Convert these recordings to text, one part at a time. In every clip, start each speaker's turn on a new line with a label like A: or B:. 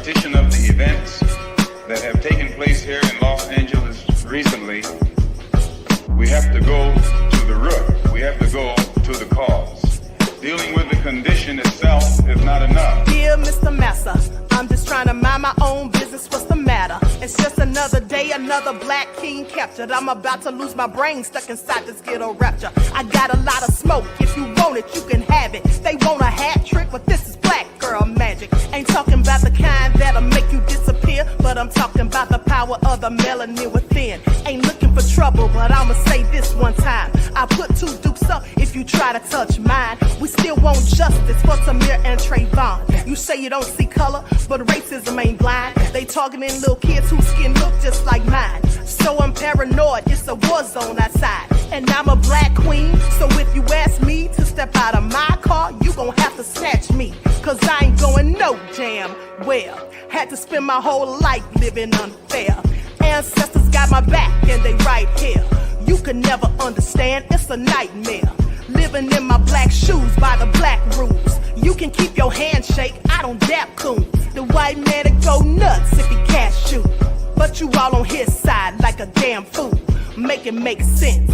A: repetition of the events that have taken place here in Los Angeles recently, we have to go to the root. We have to go to the cause. Dealing with the condition itself is not enough.
B: Dear Mr. Massa, I'm just trying to mind my own business. What's the matter? It's just another day, another black king captured. I'm about to lose my brain, stuck inside this ghetto rapture. I got a lot of smoke. If you want it, you can have it. They want a hat trick, but this is black girl magic. Ain't talking about the kind that'll make you disappear, but I'm talking about the power of the melanin within. Ain't looking for trouble, but I'ma say this one time. I put two dukes up if you try to touch mine. We still want justice for Samir and Trayvon. You say you don't see color, but racism ain't blind. They targeting little kids whose skin look just like mine. So I'm paranoid, it's a war zone outside. And I'm a black queen, so if you ask me to step out of my car, you gon' have to snatch me. Cause I ain't going no damn well. Had to spend my whole life living unfair. Ancestors got my back and they right here. You can never understand, it's a nightmare. Living in my black shoes by the black rules. You can keep your handshake, I don't dap coons. The white man will go nuts if he cash you. But you all on his side like a damn fool. Make it make sense.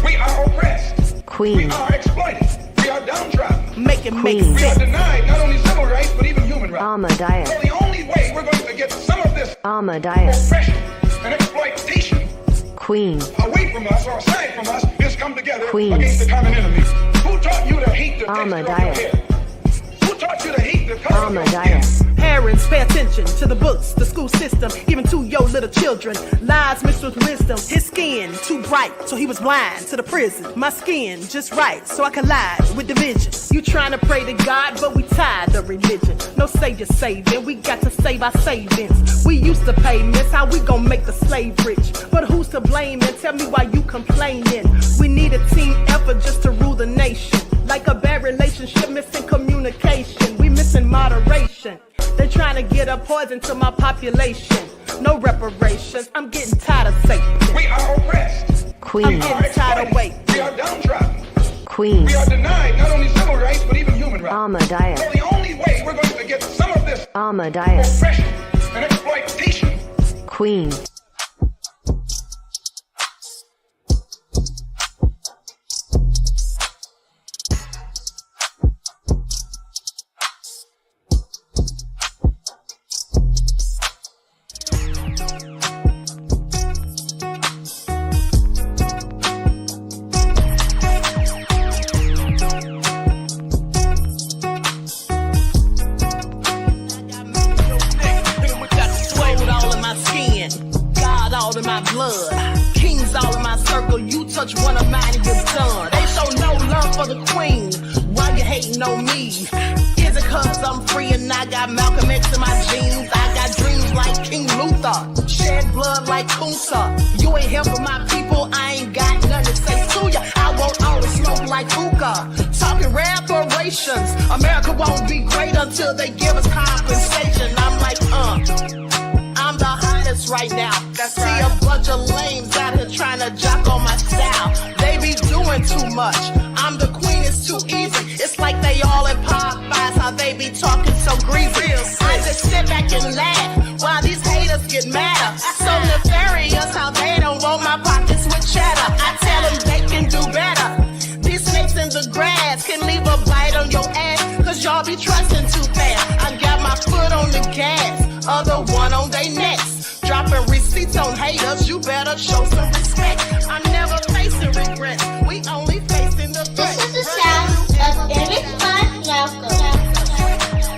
A: We are oppressed.
C: Queen.
A: We are exploited. We are downtrodden.
B: Make it make
C: Queen.
B: sense.
A: We are denied not only civil rights, but even human rights.
C: Ahmadiyyah.
A: So the only way we're going to get some of this
C: Ahmadiyyah.
A: oppression and exploitation
C: Queen.
A: away from us or aside from us is come together
C: Queen.
A: against the common enemy. Who taught you to hate the texture of your
C: Ahmadiyyah.
A: hair? Who taught you to hate the color of your skin?
C: Ahmadiyyah.
B: Parents, pay attention to the books, the school system, even to your little children. Lies mixed with wisdom. His skin too bright, so he was blind to the prison. My skin just right, so I collide with division. You trying to pray to God, but we tired of religion. No savior saving, we got to save our savings. We used to pay miss, how we gon' make the slave rich? But who's to blame, and tell me why you complaining? We need a team effort just to rule the nation. Like a bad relationship, missing communication. We missing moderation. They're trying to get a poison to my population. No reparations. I'm getting tired of Satan.
A: We are oppressed.
C: Queen.
B: I'm getting tired of waiting.
A: We are downtrodden.
C: Queen.
A: We are denied not only civil rights, but even human rights.
C: Ahmadiyyah.
A: So the only way we're going to get some of this
C: Ahmadiyyah.
A: oppression and exploitation.
C: Queen.
B: In my blood, kings all in my circle. You touch one of mine and you're done. They show no love for the queen. Why you hating on me? Is it cause I'm free and I got Malcolm X in my jeans? I got dreams like King Luther, shed blood like Kunsa. You ain't here for my people, I ain't got nothing to say to ya. I want all the smoke like hookah. Talking reparations, America won't be great until they give us compensation. I'm like, I'm the hottest right now. See a bunch of lames out here trying to jock on my style. They be doing too much. I'm the queen, it's too easy. It's like they all in Popeyes, how they be talking so greasy. I just sit back and laugh while these haters get madder. So nefarious how they don't want my pockets with cheddar. I tell them they can do better. These snakes in the grass can leave a bite on your ass, cause y'all be trusting too fast. I got my foot on the gas, other one on they necks. Dropping receipts on haters, you better show some respect. I'm never facing regret, we only facing the threat.
D: This is the sound of Eric Malcolm.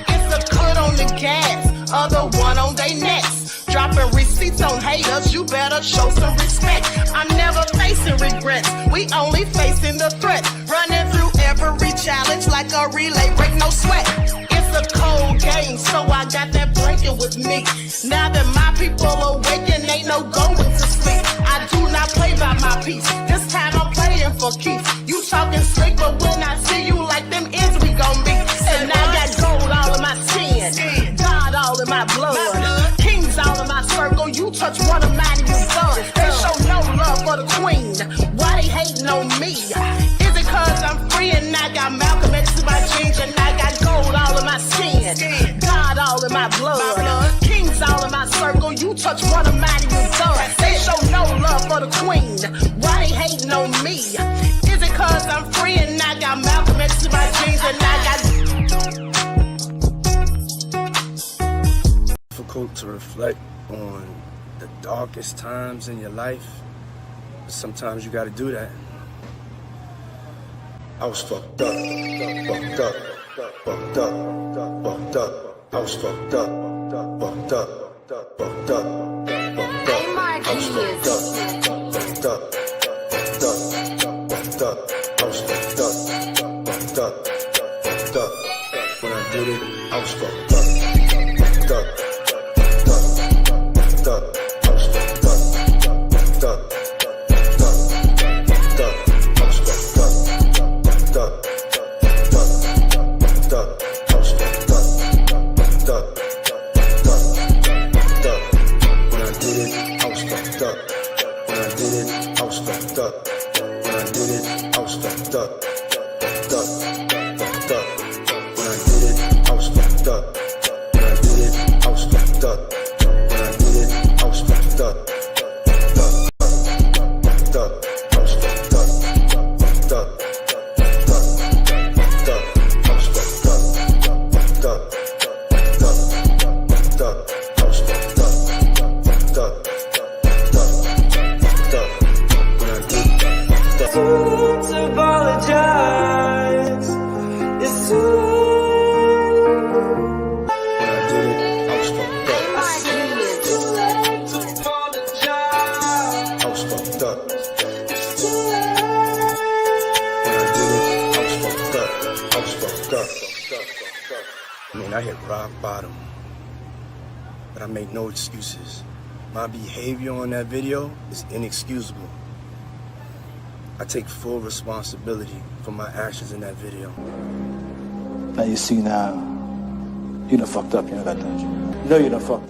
B: It's a cut on the gas, other one on they necks. Dropping receipts on haters, you better show some respect. I'm never facing regrets, we only facing the threat. Running through every challenge like a relay, break no sweat. It's a cold game, so I got that blanket with me. Now that my people awaken, ain't no going to sleep. I do not play by my piece, this time I'm playing for keeps. You talking slick, but when I see you like them ends, we gon' meet. And I got gold all in my skin, God all in my blood, kings all in my circle. You touch one of mine and you're done. They show no love for the queen, why they hating on me? Is it cause I'm free and I got Malcolm X in my jeans, and I got gold all in my skin, God all in my blood? blood. Kings all in my circle, you touch one of mine and you done. They show no love for the queen. Why they hating on me? Is it cause I'm free and I got Malcolm X in my jeans and I got...
E: Difficult to reflect on the darkest times in your life, but sometimes you gotta do that. I was fucked up, fucked up, fucked up, fucked up. I was fucked up, fucked up, fucked up, fucked up. I was fucked up, fucked up, fucked up, fucked up. I was fucked up, fucked up, fucked up. When I did it, I was fucked up, fucked up, fucked up, fucked up. I was fucked up, fucked up, fucked up, fucked up. I was fucked up, fucked up, fucked up. I was fucked up, fucked up, fucked up, fucked up. When I did it, I was fucked up. When I did it, I was fucked up. When I did it, I was fucked up, fucked up, fucked up. When I did it, I was fucked up. When I did it, I was fucked up. When I did it, I was fucked up, fucked up, fucked up. I was fucked up, fucked up, fucked up, fucked up. I was fucked up, fucked up, fucked up, fucked up. I was fucked up, fucked up, fucked up, fucked up. When I did that.
F: To apologize. It's too late.
E: When I did it, I was fucked up.
F: Too late to apologize.
E: I was fucked up.
F: It's too late.
E: When I did it, I was fucked up. I was fucked up. I mean, I hit rock bottom, but I made no excuses. My behavior on that video is inexcusable. I take full responsibility for my actions in that video.
G: Now you see now, you done fucked up, you know that, don't you? You know you done fucked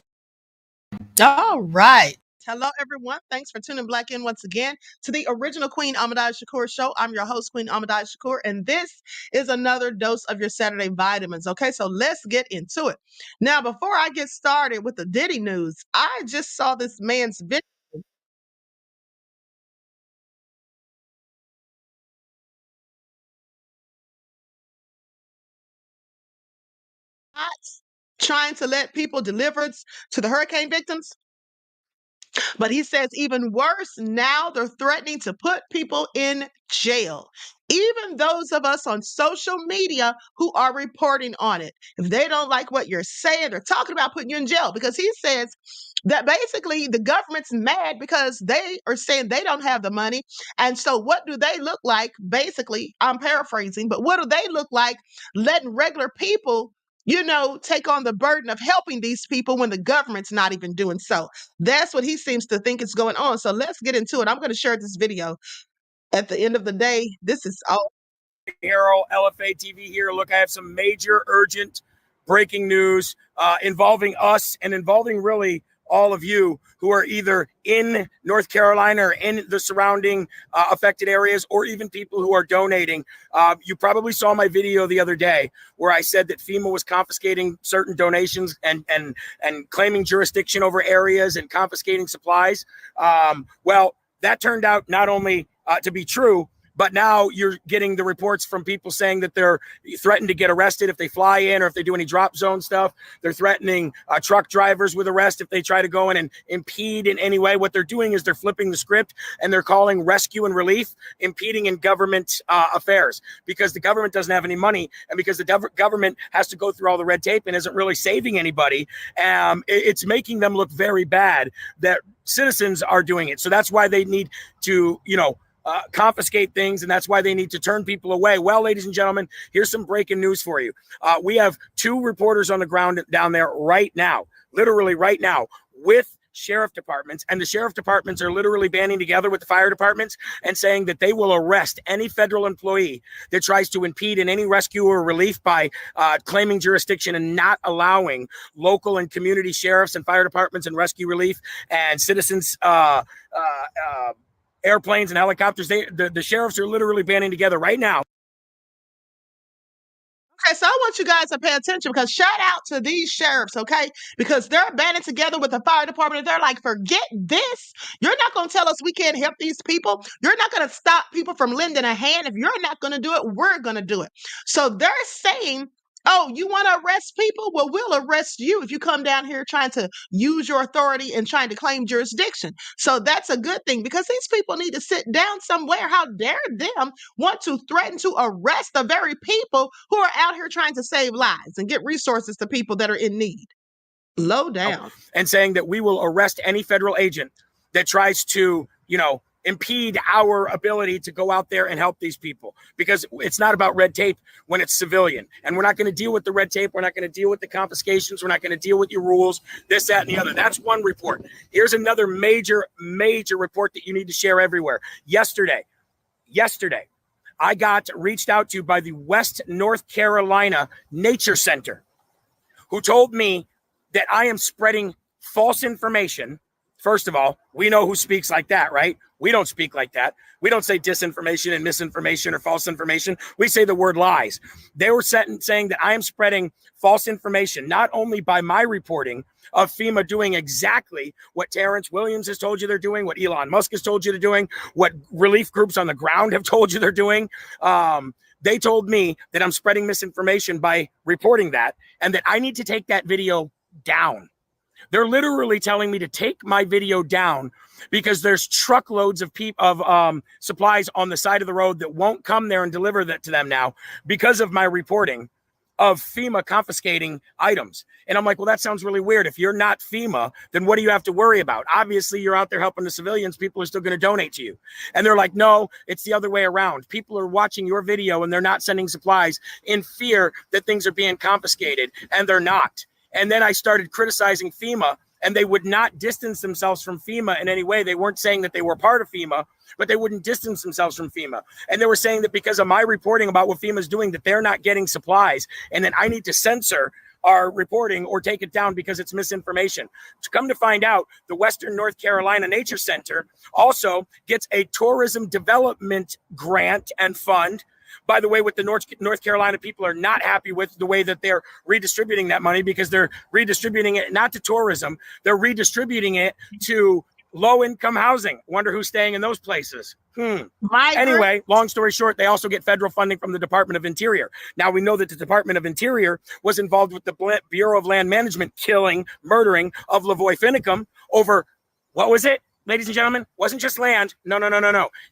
G: up.
B: All right. Hello, everyone. Thanks for tuning back in once again to the original Queen Ahmadiyyah Shakur show. I'm your host, Queen Ahmadiyyah Shakur, and this is another dose of your Saturday vitamins. Okay, so let's get into it. Now, before I get started with the Diddy news, I just saw this man's video. Trying to let people deliverance to the hurricane victims. But he says even worse, now they're threatening to put people in jail. Even those of us on social media who are reporting on it. If they don't like what you're saying, they're talking about putting you in jail because he says that basically the government's mad because they are saying they don't have the money. And so what do they look like? Basically, I'm paraphrasing, but what do they look like letting regular people, take on the burden of helping these people when the government's not even doing so? That's what he seems to think is going on. So let's get into it. I'm going to share this video. At the end of the day, this is all.
H: Hero LFA TV here. Look, I have some major urgent breaking news involving us and involving really all of you who are either in North Carolina or in the surrounding affected areas, or even people who are donating. You probably saw my video the other day where I said that FEMA was confiscating certain donations and claiming jurisdiction over areas and confiscating supplies. Well, that turned out not only to be true, but now you're getting the reports from people saying that they're threatened to get arrested if they fly in or if they do any drop zone stuff. They're threatening truck drivers with arrest if they try to go in and impede in any way. What they're doing is they're flipping the script and they're calling rescue and relief impeding in government affairs, because the government doesn't have any money and because the government has to go through all the red tape and isn't really saving anybody. It's making them look very bad that citizens are doing it. So that's why they need to, confiscate things, and that's why they need to turn people away. Well, ladies and gentlemen, here's some breaking news for you. We have 2 reporters on the ground down there right now, literally right now, with sheriff departments, and the sheriff departments are literally banding together with the fire departments and saying that they will arrest any federal employee that tries to impede in any rescue or relief by claiming jurisdiction and not allowing local and community sheriffs and fire departments and rescue relief and citizens airplanes and helicopters. The sheriffs are literally banding together right now.
I: Okay, so I want you guys to pay attention because shout out to these sheriffs, okay? Because they're banding together with the fire department and they're like, forget this. You're not going to tell us we can't help these people. You're not going to stop people from lending a hand. If you're not going to do it, we're going to do it. So they're saying, oh, you want to arrest people? Well, we'll arrest you if you come down here trying to use your authority and trying to claim jurisdiction. So that's a good thing because these people need to sit down somewhere. How dare them want to threaten to arrest the very people who are out here trying to save lives and get resources to people that are in need. Low down.
H: And saying that we will arrest any federal agent that tries to, impede our ability to go out there and help these people, because it's not about red tape when it's civilian. And we're not going to deal with the red tape. We're not going to deal with the confiscations. We're not going to deal with your rules, this, that, and the other. That's one report. Here's another major report that you need to share everywhere. Yesterday, I got reached out to by the West North Carolina Nature Center, who told me that I am spreading false information. First of all, we know who speaks like that, right? We don't speak like that. We don't say disinformation and misinformation or false information. We say the word lies. They were saying that I am spreading false information, not only by my reporting of FEMA doing exactly what Terrence Williams has told you they're doing, what Elon Musk has told you they're doing, what relief groups on the ground have told you they're doing. They told me that I'm spreading misinformation by reporting that, and that I need to take that video down. They're literally telling me to take my video down because there's truckloads of supplies on the side of the road that won't come there and deliver that to them now because of my reporting of FEMA confiscating items. And I'm like, well, that sounds really weird. If you're not FEMA, then what do you have to worry about? Obviously, you're out there helping the civilians. People are still going to donate to you. And they're like, no, it's the other way around. People are watching your video and they're not sending supplies in fear that things are being confiscated, and they're not. And then I started criticizing FEMA, and they would not distance themselves from FEMA in any way. They weren't saying that they were part of FEMA, but they wouldn't distance themselves from FEMA. And they were saying that because of my reporting about what FEMA is doing, that they're not getting supplies, and then I need to censor our reporting or take it down because it's misinformation. To come to find out, the Western North Carolina Nature Center also gets a tourism development grant and fund. By the way, what the North Carolina people are not happy with the way that they're redistributing that money, because they're redistributing it not to tourism, they're redistributing it to low-income housing. Wonder who's staying in those places. Anyway, long story short, they also get federal funding from the Department of Interior. Now, we know that the Department of Interior was involved with the Bureau of Land Management murdering of Lavoy Finicum over, what was it? Ladies and gentlemen, wasn't just land. No.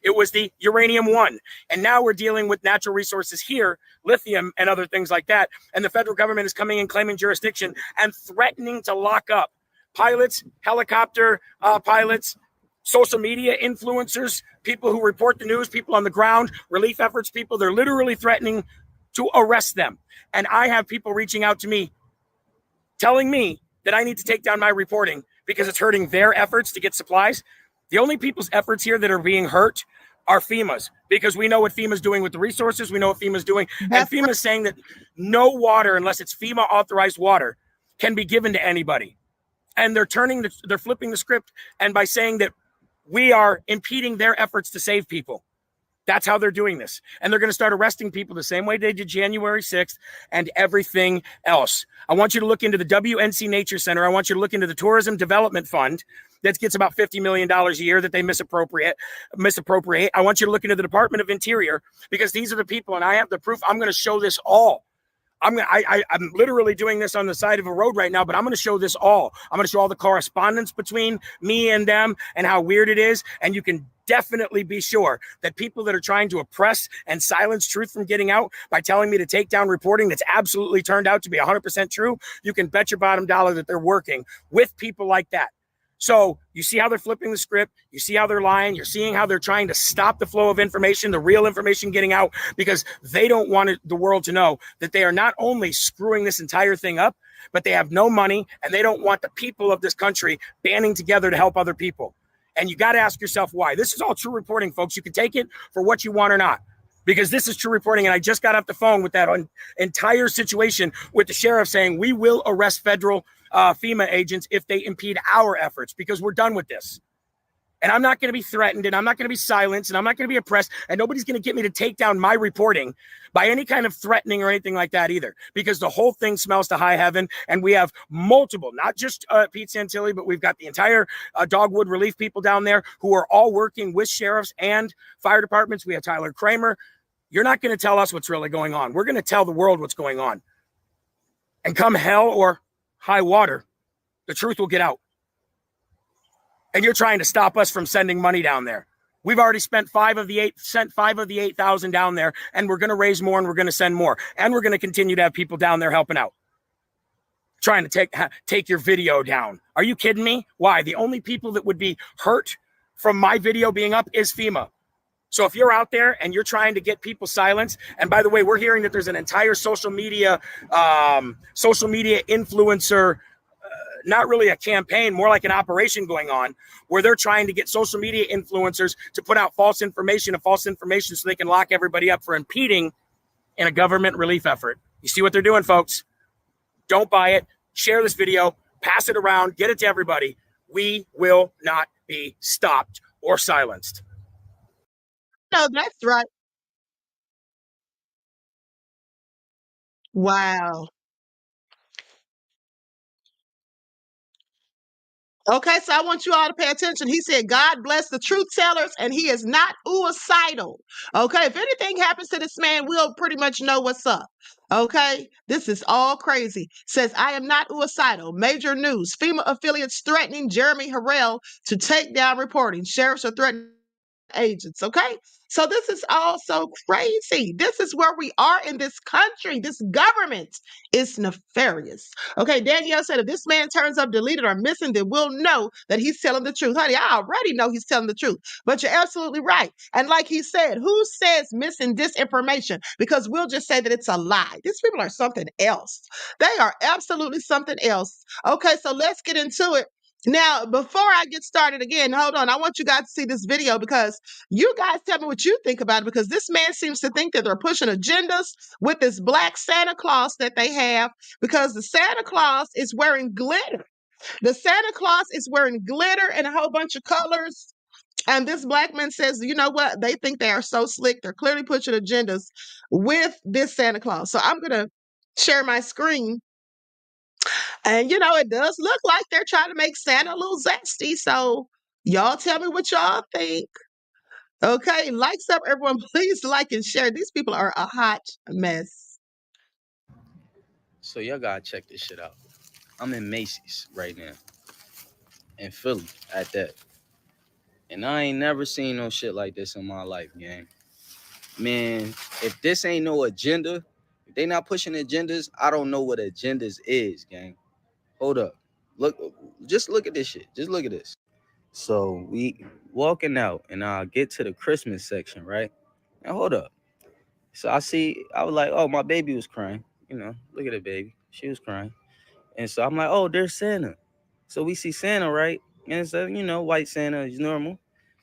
H: It was the uranium one. And now we're dealing with natural resources here, lithium and other things like that. And the federal government is coming and claiming jurisdiction and threatening to lock up pilots, helicopter pilots, social media influencers, people who report the news, people on the ground, relief efforts people. They're literally threatening to arrest them. And I have people reaching out to me telling me that I need to take down my reporting because it's hurting their efforts to get supplies. The only people's efforts here that are being hurt are FEMA's, because we know what FEMA's doing with the resources. We know what FEMA's doing. And FEMA's saying that no water, unless it's FEMA authorized water, can be given to anybody. And they're flipping the script, and by saying that we are impeding their efforts to save people. That's how they're doing this. And they're going to start arresting people the same way they did January 6th and everything else. I want you to look into the WNC Nature Center. I want you to look into the Tourism Development Fund that gets about $50 million a year that they misappropriate. I want you to look into the Department of Interior, because these are the people, and I have the proof. I'm going to show this all. I'm literally doing this on the side of a road right now, but I'm going to show this all. I'm going to show all the correspondence between me and them and how weird it is. And you can definitely be sure that people that are trying to oppress and silence truth from getting out by telling me to take down reporting that's absolutely turned out to be 100% true, you can bet your bottom dollar that they're working with people like that. So you see how they're flipping the script. You see how they're lying. You're seeing how they're trying to stop the flow of information, the real information getting out, because they don't want the world to know that they are not only screwing this entire thing up, but they have no money, and they don't want the people of this country banding together to help other people. And you got to ask yourself why. This is all true reporting, folks. You can take it for what you want or not, because this is true reporting. And I just got off the phone with that entire situation with the sheriff saying we will arrest federal FEMA agents if they impede our efforts, because we're done with this. And I'm not going to be threatened, and I'm not going to be silenced, and I'm not going to be oppressed, and nobody's going to get me to take down my reporting by any kind of threatening or anything like that either, because the whole thing smells to high heaven, and we have multiple, not just Pete Santilli, but we've got the entire Dogwood Relief people down there who are all working with sheriffs and fire departments. We have Tyler Kramer. You're not going to tell us what's really going on. We're going to tell the world what's going on. And come hell or high water, the truth will get out. And you're trying to stop us from sending money down there. We've already sent 5 of the 8,000 down there, and we're going to raise more, and we're going to send more. And we're going to continue to have people down there helping out, trying to take your video down. Are you kidding me? Why? The only people that would be hurt from my video being up is FEMA. So if you're out there and you're trying to get people silenced, and by the way, we're hearing that there's an entire social media influencer, not really a campaign, more like an operation going on, where they're trying to get social media influencers to put out false information so they can lock everybody up for impeding in a government relief effort. You see what they're doing, folks? Don't buy it. Share this video. Pass it around. Get it to everybody. We will not be stopped or silenced.
I: No, that's right. Wow. Okay, so I want you all to pay attention. He said, God bless the truth tellers, and he is not suicidal. Okay, if anything happens to this man, we'll pretty much know what's up. Okay, this is all crazy. Says, I am not suicidal. Major news. FEMA affiliates threatening Jeremy Harrell to take down reporting. Sheriffs are threatening agents. Okay, so this is all so crazy. This is where we are in this country. This government is nefarious. Okay, Danielle said, if this man turns up deleted or missing, then we'll know that he's telling the truth. Honey, I already know he's telling the truth, but you're absolutely right. And like he said, who says missing disinformation? Because we'll just say that it's a lie. These people are something else. They are absolutely something else. Okay, so let's get into it. Now, before I get started again, hold on. I want you guys to see this video because you guys tell me what you think about it, because this man seems to think that they're pushing agendas with this black Santa Claus that they have, because the Santa Claus is wearing glitter. The Santa Claus is wearing glitter and a whole bunch of colors. And this black man says, you know what? They think they are so slick. They're clearly pushing agendas with this Santa Claus. So I'm going to share my screen. And, you know, it does look like they're trying to make Santa a little zesty. So y'all tell me what y'all think. Okay, likes up, everyone. Please like and share. These people are a hot mess.
J: So y'all gotta check this shit out. I'm in Macy's right now, in Philly at that. And I ain't never seen no shit like this in my life, gang. Man, if this ain't no agenda, if they not pushing agendas, I don't know what agendas is, gang. Hold up. Just look at this shit. Just look at this. So we walking out, and I get to the Christmas section, right? And hold up. So I was like, oh, my baby was crying. You know, look at the baby. She was crying. And so I'm like, oh, there's Santa. So we see Santa, right? And so, you know, white Santa is normal.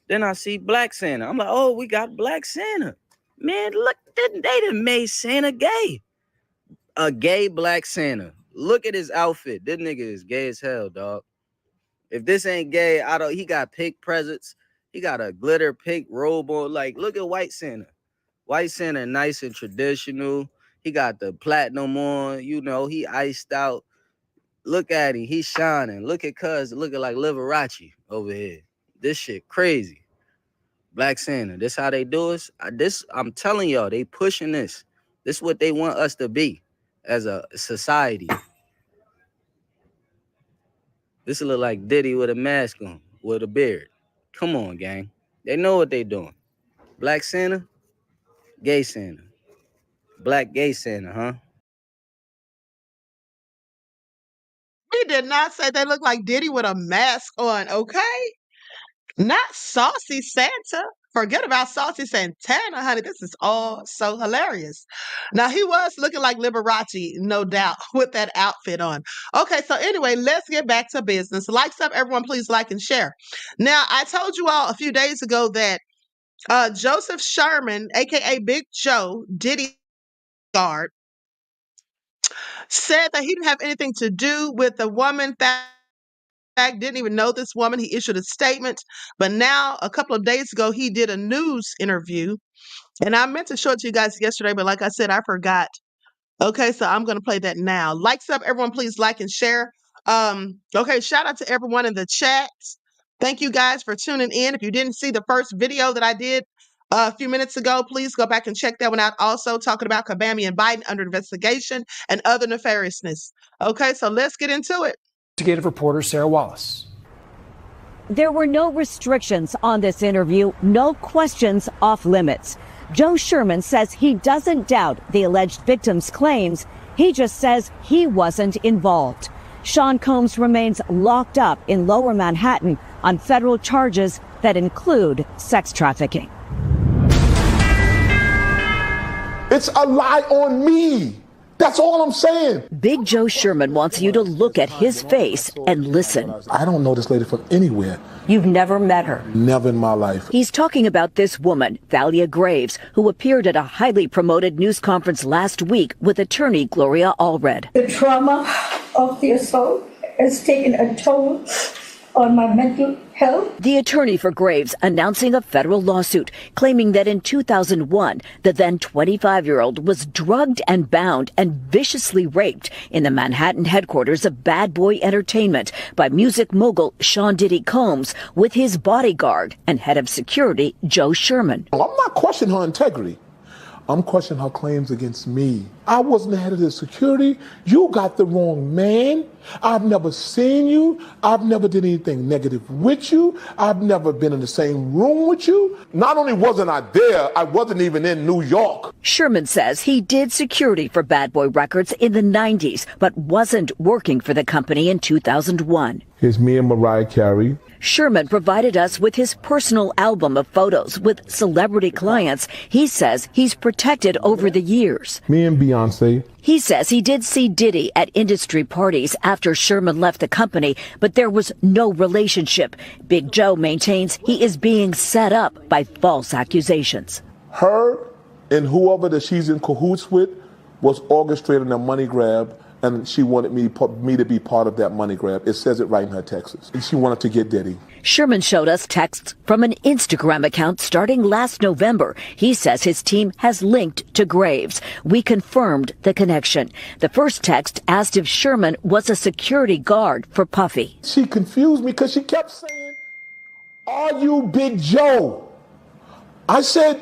J: Then I see black Santa. I'm like, oh, we got black Santa. Man, look, they done made Santa gay. A gay black Santa. Look at his outfit. This nigga is gay as hell, dog. If this ain't gay, he got pink presents. He got a glitter pink robe on. Like, look at white Santa. White Santa nice and traditional. He got the platinum on. You know, he iced out. Look at him. He's shining. Look at cuz looking like Liberace over here. This shit crazy. Black Santa. This how they do us. I'm telling y'all, they pushing this. This is what they want us to be as a society. This look like Diddy with a mask on, with a beard. Come on, gang. They know what they doing. Black Santa, gay Santa. Black gay Santa, huh?
I: We did not say they look like Diddy with a mask on, okay? Not saucy Santa. Forget about saucy Santana, honey. This is all so hilarious. Now, he was looking like Liberace, no doubt, with that outfit on. Okay, so anyway, let's get back to business. Likes up, everyone. Please like and share. Now, I told you all a few days ago that Joseph Sherman, a.k.a. Big Joe, Diddy guard, said that he didn't have anything to do with the woman that fact, didn't even know this woman. He issued a statement, but now a couple of days ago, he did a news interview. And I meant to show it to you guys yesterday, but like I said, I forgot. Okay, so I'm going to play that now. Likes up, everyone, please like and share. Okay, shout out to everyone in the chat. Thank you guys for tuning in. If you didn't see the first video that I did a few minutes ago, please go back and check that one out. Also talking about Kabami and Biden under investigation and other nefariousness. Okay, so let's get into it.
K: Investigative reporter Sarah Wallace.
L: There were no restrictions on this interview, no questions off limits. Joe Sherman says he doesn't doubt the alleged victim's claims. He just says he wasn't involved. Sean Combs remains locked up in Lower Manhattan on federal charges that include sex trafficking.
M: It's a lie on me. That's all I'm saying.
L: Big Joe Sherman wants you to look at his face and listen.
M: I don't know this lady from anywhere.
L: You've never met her?
M: Never in my life.
L: He's talking about this woman, Thalia Graves, who appeared at a highly promoted news conference last week with attorney Gloria Allred.
N: The trauma of the assault has taken a toll on my mental health.
L: The attorney for Graves announcing a federal lawsuit claiming that in 2001, the then 25-year-old was drugged and bound and viciously raped in the Manhattan headquarters of Bad Boy Entertainment by music mogul Sean Diddy Combs with his bodyguard and head of security Joe Sherman.
M: I'm not questioning her integrity. I'm questioning her claims against me. I wasn't the head of the security. You got the wrong man. I've never seen you. I've never did anything negative with you. I've never been in the same room with you. Not only wasn't I there, I wasn't even in New York.
L: Sherman says he did security for Bad Boy Records in the 90s, but wasn't working for the company in 2001.
M: Here's me and Mariah Carey.
L: Sherman provided us with his personal album of photos with celebrity clients. He says he's protected over the years.
M: Me and Beyonce.
L: He says he did see Diddy at industry parties after Sherman left the company, but there was no relationship. Big Joe maintains he is being set up by false accusations.
M: Her and whoever that she's in cahoots with was orchestrating a money grab, and she wanted me to be part of that money grab. It says it right in her texts. And she wanted to get Diddy.
L: Sherman showed us texts from an Instagram account starting last November. He says his team has linked to Graves. We confirmed the connection. The first text asked if Sherman was a security guard for Puffy.
M: She confused me because she kept saying, "Are you Big Joe?" I said,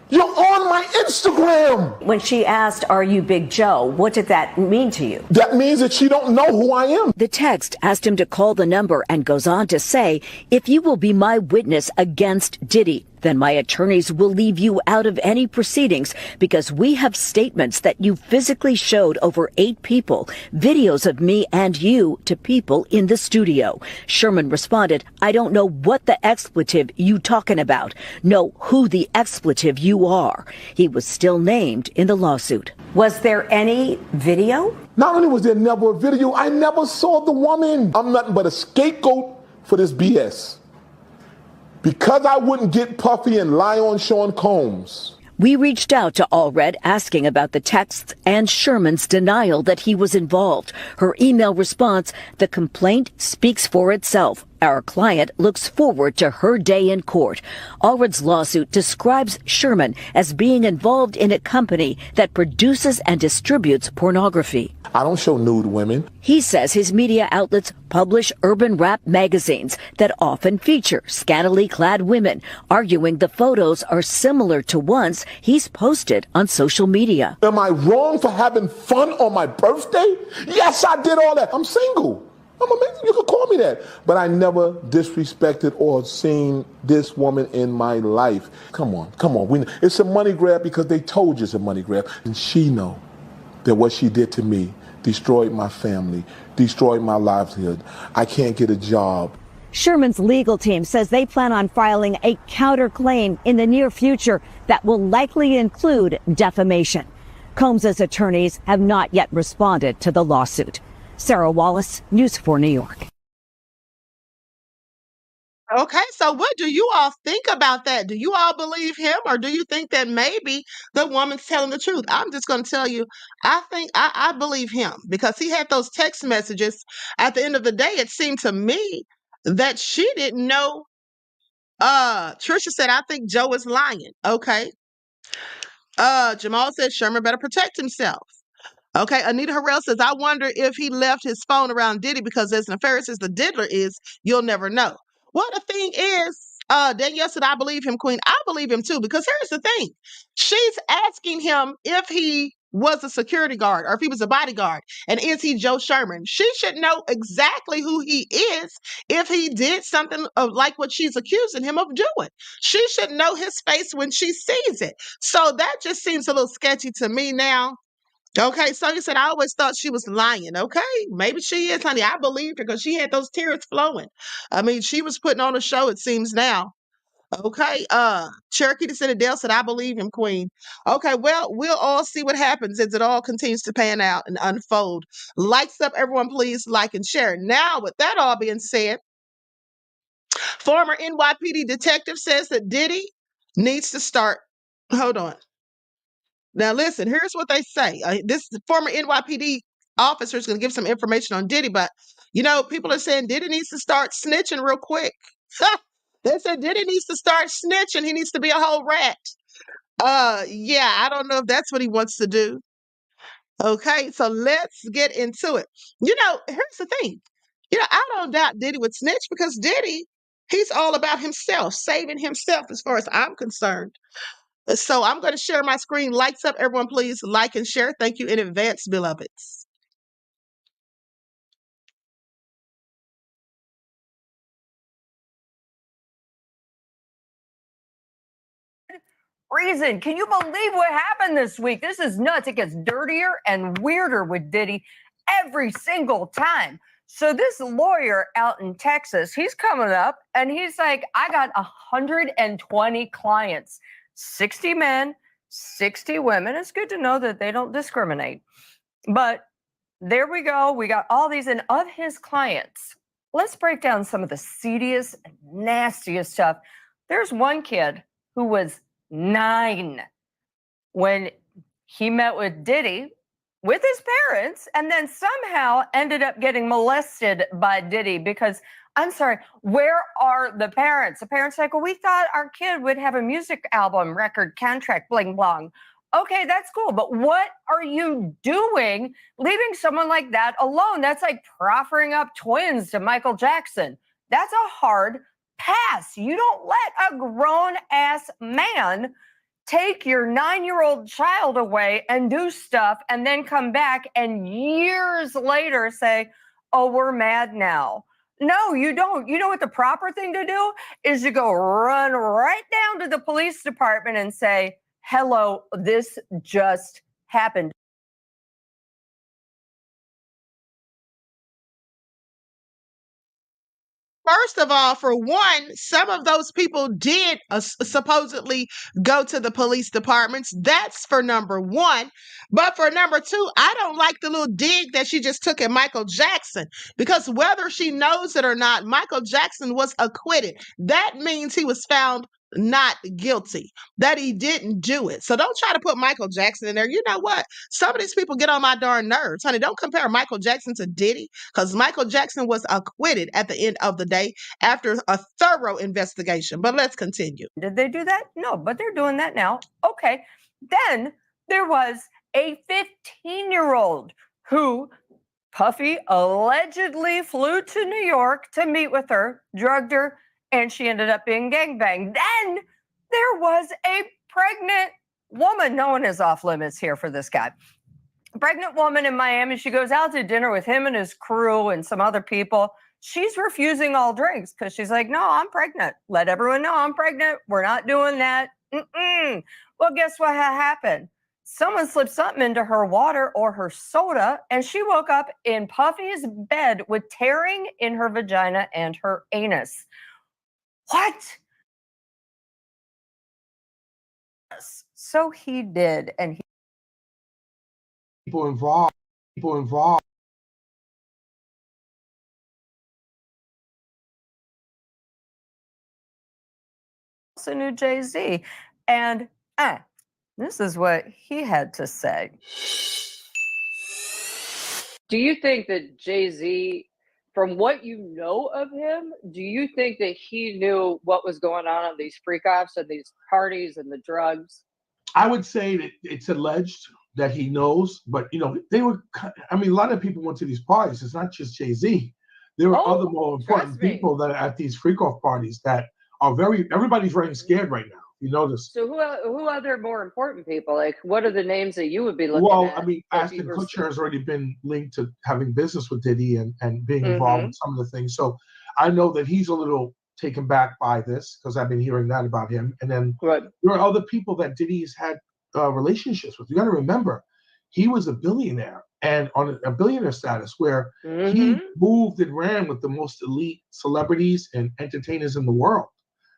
M: "You're on my Instagram."
L: When she asked, "Are you Big Joe?" what did that mean to you?
M: That means that she don't know who I am.
L: The text asked him to call the number and goes on to say, "If you will be my witness against Diddy, then my attorneys will leave you out of any proceedings because we have statements that you physically showed over 8 people, videos of me and you to people in the studio." Sherman responded, "I don't know what the expletive you talking about. Know who the expletive you are." He was still named in the lawsuit. Was there any video?
M: Not only was there never a video, I never saw the woman. I'm nothing but a scapegoat for this BS. Because I wouldn't get Puffy and lie on Sean Combs.
L: We reached out to Allred asking about the texts and Sherman's denial that he was involved. Her email response, "The complaint speaks for itself. Our client looks forward to her day in court." Allred's lawsuit describes Sherman as being involved in a company that produces and distributes pornography.
M: I don't show nude women.
L: He says his media outlets publish urban rap magazines that often feature scantily clad women, arguing the photos are similar to ones he's posted on social media.
M: Am I wrong for having fun on my birthday? Yes, I did all that. I'm single. I'm amazing. You could call me that. But I never disrespected or seen this woman in my life. Come on. It's a money grab because they told you it's a money grab. And she know that what she did to me destroyed my family, destroyed my livelihood. I can't get a job.
L: Sherman's legal team says they plan on filing a counterclaim in the near future that will likely include defamation. Combs' attorneys have not yet responded to the lawsuit. Sarah Wallace, News 4 New York.
I: Okay, so what do you all think about that? Do you all believe him, or do you think that maybe the woman's telling the truth? I'm just going to tell you, I think I believe him because he had those text messages. At the end of the day, it seemed to me that she didn't know. Trisha said, I think Joe is lying. Okay. Jamal said Sherman better protect himself. Okay, Anita Harrell says, I wonder if he left his phone around Diddy because as nefarious as the diddler is, you'll never know. Well, the thing is, Danielle said, I believe him, Queen. I believe him too, because here's the thing. She's asking him if he was a security guard or if he was a bodyguard, and is he Joe Sherman? She should know exactly who he is if he did something of like what she's accusing him of doing. She should know his face when she sees it. So that just seems a little sketchy to me now. Okay, so you said I always thought she was lying. Okay, maybe she is, honey. I believed her because she had those tears flowing. I mean, she was putting on a show, it seems now. Okay, Cherokee the Citadel said, I believe him, Queen. Okay, well, we'll all see what happens as it all continues to pan out and unfold. Lights up, everyone, please like and share. Now, with that all being said, former NYPD detective says that Diddy needs to start. Hold on. Now, listen, here's what they say. This former NYPD officer is going to give some information on Diddy, but people are saying Diddy needs to start snitching real quick. They said Diddy needs to start snitching. He needs to be a whole rat. Yeah, I don't know if that's what he wants to do. Okay, so let's get into it. Here's the thing. I don't doubt Diddy would snitch because Diddy, he's all about himself, saving himself as far as I'm concerned. So I'm going to share my screen. Lights up, everyone, please like and share. Thank you in advance, beloveds.
O: Reason. Can you believe what happened this week? This is nuts. It gets dirtier and weirder with Diddy every single time. So this lawyer out in Texas, he's coming up and he's like, I got 120 clients, 60 men, 60 women. It's good to know that they don't discriminate. But there we go. We got all these. And of his clients, let's break down some of the seediest, nastiest stuff. There's one kid who was 9 when he met with Diddy with his parents and then somehow ended up getting molested by Diddy because, I'm sorry, where are the parents? The parents are like, well, we thought our kid would have a music album, record, contract, bling, blong. Okay, that's cool. But what are you doing leaving someone like that alone? That's like proffering up twins to Michael Jackson. That's a hard pass. You don't let a grown ass man take your 9-year-old child away and do stuff and then come back and years later say, oh, we're mad now. No, you don't. You know what the proper thing to do is to go run right down to the police department and say, hello, this just happened.
I: First of all, for one, some of those people did supposedly go to the police departments. That's for number one. But for number two, I don't like the little dig that she just took at Michael Jackson because whether she knows it or not, Michael Jackson was acquitted. That means he was found not guilty, that he didn't do it. So don't try to put Michael Jackson in there. You know what? Some of these people get on my darn nerves. Honey, don't compare Michael Jackson to Diddy because Michael Jackson was acquitted at the end of the day after a thorough investigation. But let's continue.
O: Did they do that? No, but they're doing that now. Okay. Then there was a 15-year-old who Puffy allegedly flew to New York to meet with her, drugged her, and she ended up being gangbanged. Then there was a pregnant woman. No one is off limits here for this guy. A pregnant woman in Miami. She goes out to dinner with him and his crew and some other people. She's refusing all drinks because she's like, no, I'm pregnant. Let everyone know I'm pregnant. We're not doing that. Well, guess what happened? Someone slipped something into her water or her soda, and she woke up in Puffy's bed with tearing in her vagina and her anus. What? So he did, and
M: People involved.
O: also knew Jay-Z. And this is what he had to say.
P: Do you think that Jay-Z, from what you know of him, do you think that he knew what was going on these freak-offs and these parties and the drugs?
M: I would say that it's alleged that he knows, but they were. I mean, a lot of people went to these parties. It's not just Jay-Z. There are other more important people that are at these freak-off parties that are everybody's very scared right now. You notice.
P: So who other more important people? Like, what are the names that you would be looking at?
M: Well, I mean, Ashton Kutcher has already been linked to having business with Diddy and being involved in some of the things. So I know that he's a little taken back by this because I've been hearing that about him. And then there are other people that Diddy's had relationships with. You got to remember, he was a billionaire and on a billionaire status where he moved and ran with the most elite celebrities and entertainers in the world.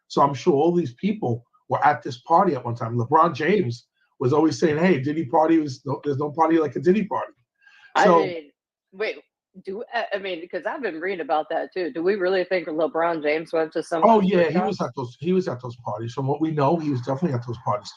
M: So I'm sure all these people were at this party at one time. LeBron James was always saying, "Hey, Diddy party there's no party like a Diddy party." So,
P: because I've been reading about that too. Do we really think LeBron James went to some?
M: Oh yeah, he was at those parties. From what we know, he was definitely at those parties.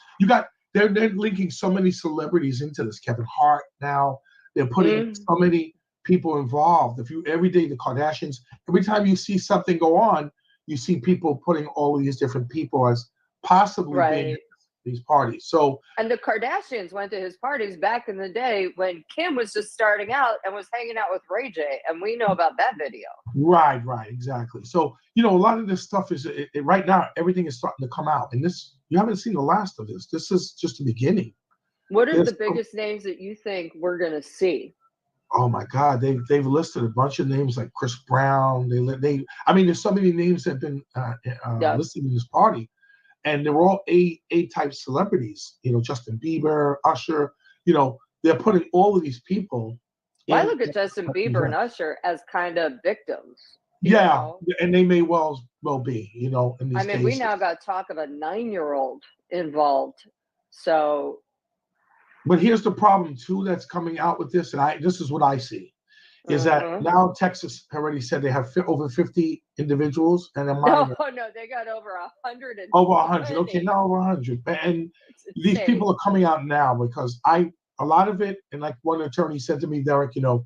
M: They're linking so many celebrities into this. Kevin Hart now. They're putting so many people involved. Every day the Kardashians, every time you see something go on, you see people putting all these different people as possibly being at these parties. So,
P: and the Kardashians went to his parties back in the day when Kim was just starting out and was hanging out with Ray J, and we know about that video.
M: Right, exactly. So, a lot of this stuff is right now. Everything is starting to come out, and you haven't seen the last of this. This is just the beginning.
P: What are the biggest names that you think we're gonna see?
M: Oh my God, they've listed a bunch of names like Chris Brown. There's so many names that have been listed in this party. And they're all A-type celebrities, Justin Bieber, Usher, they're putting all of these people.
P: I look at Justin Bieber and Usher as kind of victims.
M: Yeah, and they may well be, in these cases.
P: We now got talk of a 9-year-old involved. So.
M: But here's the problem too that's coming out with this, and this is what I see. Is that now Texas already said they have over 50 individuals and a minor.
P: No, they got over 100.
M: Over 100. Okay, now over 100. And these people are coming out now because a lot of it, and like one attorney said to me, Derek, a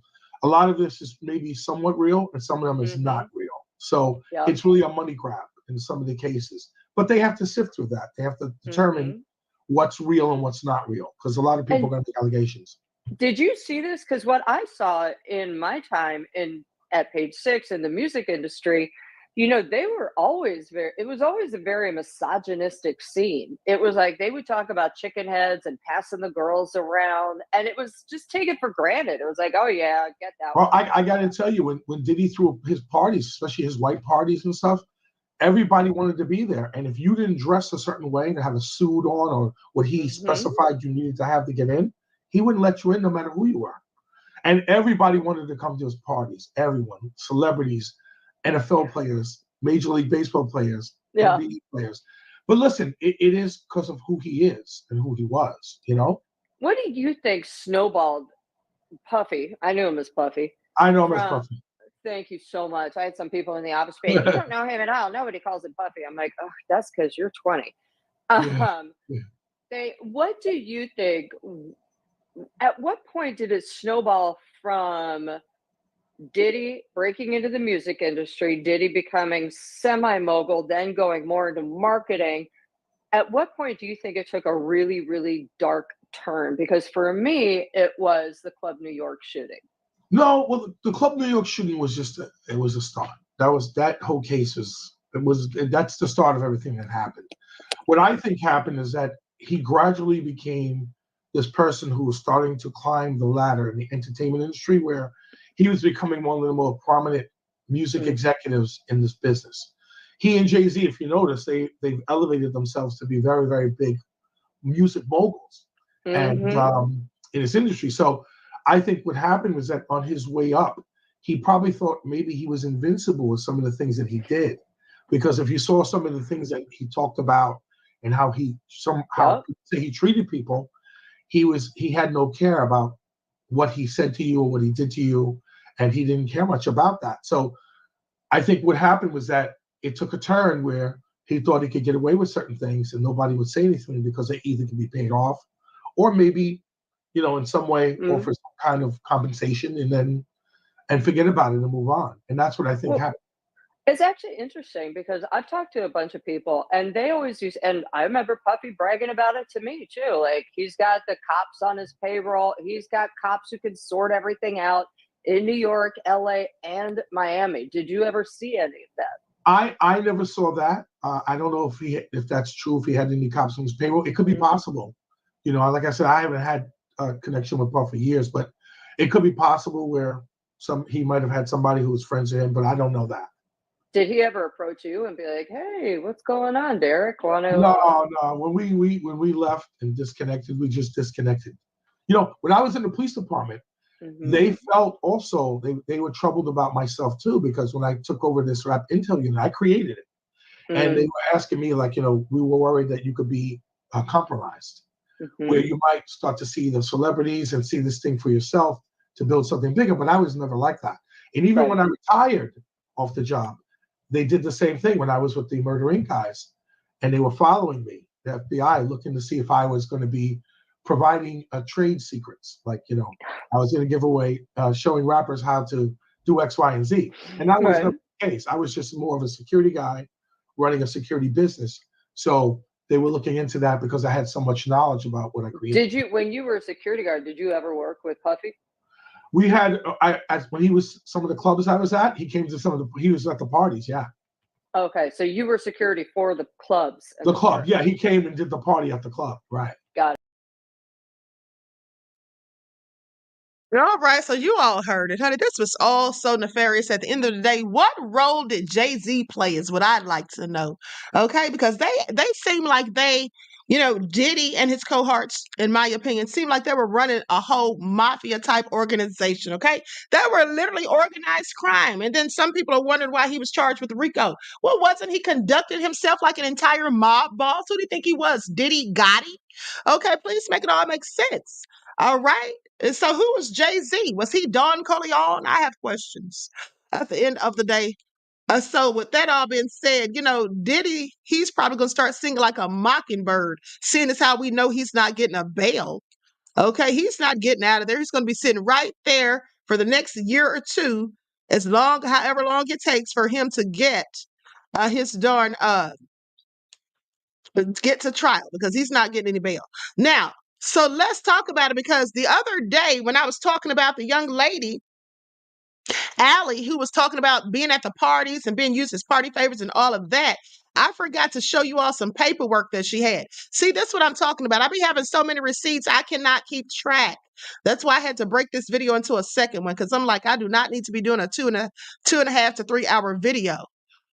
M: lot of this is maybe somewhat real and some of them is not real. So it's really a money grab in some of the cases. But they have to sift through that. They have to determine what's real and what's not real because a lot of people are going to make allegations.
P: Did you see this? Because what I saw in my time at Page Six in the music industry, they were always it was always a very misogynistic scene. It was like they would talk about chicken heads and passing the girls around, and it was just taken for granted. It was like, oh yeah, I get that.
M: Well, I got to tell you, when Diddy threw his parties, especially his white parties and stuff, everybody wanted to be there. And if you didn't dress a certain way to have a suit on or what he specified you needed to have to get in, he wouldn't let you in no matter who you were. And everybody wanted to come to his parties. Everyone, celebrities, NFL players, Major League Baseball players, NBA players. But listen, it is because of who he is and who he was,
P: What do you think snowballed Puffy? I knew him as Puffy.
M: I know him as Puffy.
P: Thank you so much. I had some people in the office saying, you don't know him at all. Nobody calls him Puffy. I'm like, oh, that's because you're 20. What do you think? At what point did it snowball from Diddy breaking into the music industry, Diddy becoming semi-mogul, then going more into marketing? At what point do you think it took a really, really dark turn? Because for me, it was the Club New York shooting.
M: No, well, the Club New York shooting was it was a start. That whole case that's the start of everything that happened. What I think happened is that he gradually became this person who was starting to climb the ladder in the entertainment industry, where he was becoming one of the more prominent music executives in this business. He and Jay-Z, if you notice, they've elevated themselves to be very, very big music moguls and in this industry. So I think what happened was that on his way up, he probably thought maybe he was invincible with some of the things that he did. Because if you saw some of the things that he talked about and how he treated people, he had no care about what he said to you or what he did to you, and he didn't care much about that. So I think what happened was that it took a turn where he thought he could get away with certain things and nobody would say anything because they either can be paid off or maybe, in some way offer some kind of compensation and forget about it and move on. And that's what I think happened.
P: It's actually interesting because I've talked to a bunch of people and they always use, and I remember Puffy bragging about it to me too. Like he's got the cops on his payroll. He's got cops who can sort everything out in New York, LA, and Miami. Did you ever see any of that?
M: I never saw that. I don't know if that's true, if he had any cops on his payroll. It could be possible. Like I said, I haven't had a connection with Puff for years, but it could be possible where he might have had somebody who was friends with him, but I don't know that.
P: Did he ever approach you and be like, "Hey, what's going on, Derek?
M: No. When we left and disconnected, we just disconnected. When I was in the police department, they felt also they were troubled about myself too, because when I took over this rap intel unit, I created it, and they were asking me like, we were worried that you could be compromised, where you might start to see the celebrities and see this thing for yourself to build something bigger. But I was never like that, and even when I retired off the job, they did the same thing when I was with the Murder Inc. guys, and they were following me, the FBI, looking to see if I was going to be providing trade secrets. Like, I was going to give away, showing rappers how to do X, Y, and Z. And that was the case. I was just more of a security guy running a security business. So they were looking into that because I had so much knowledge about what I created.
P: When you were a security guard, did you ever work with Puffy?
M: We had, when he was some of the clubs I was at, he came to he was at the parties, yeah.
P: Okay, so you were security for the clubs.
M: The club, yeah, he came and did the party at the club, right.
P: Got it.
I: All right, so you all heard it, honey. This was all so nefarious. At the end of the day, what role did Jay-Z play is what I'd like to know. Okay, because they seem like Diddy and his cohorts, in my opinion, seemed like they were running a whole mafia type organization. Okay, they were literally organized crime, and then some people are wondering why he was charged with RICO. Well, wasn't he conducting himself like an entire mob boss? Who do you think he was? Diddy Gotti? Okay, please make it all make sense. All right. And so who was Jay-Z? Was he Don Corleone? I have questions at the end of the day. So with that all being said, Diddy, he's probably going to start singing like a mockingbird, seeing as how we know he's not getting a bail. Okay, he's not getting out of there. He's going to be sitting right there for the next year or two, however long it takes for him to get his darn get to trial, because he's not getting any bail. Now, so let's talk about it, because the other day when I was talking about the young lady, Allie, who was talking about being at the parties and being used as party favors and all of that, I forgot to show you all some paperwork that she had. See, that's what I'm talking about. I be having so many receipts, I cannot keep track. That's why I had to break this video into a second one, because I'm like, I do not need to be doing a two and a half to 3 hour video.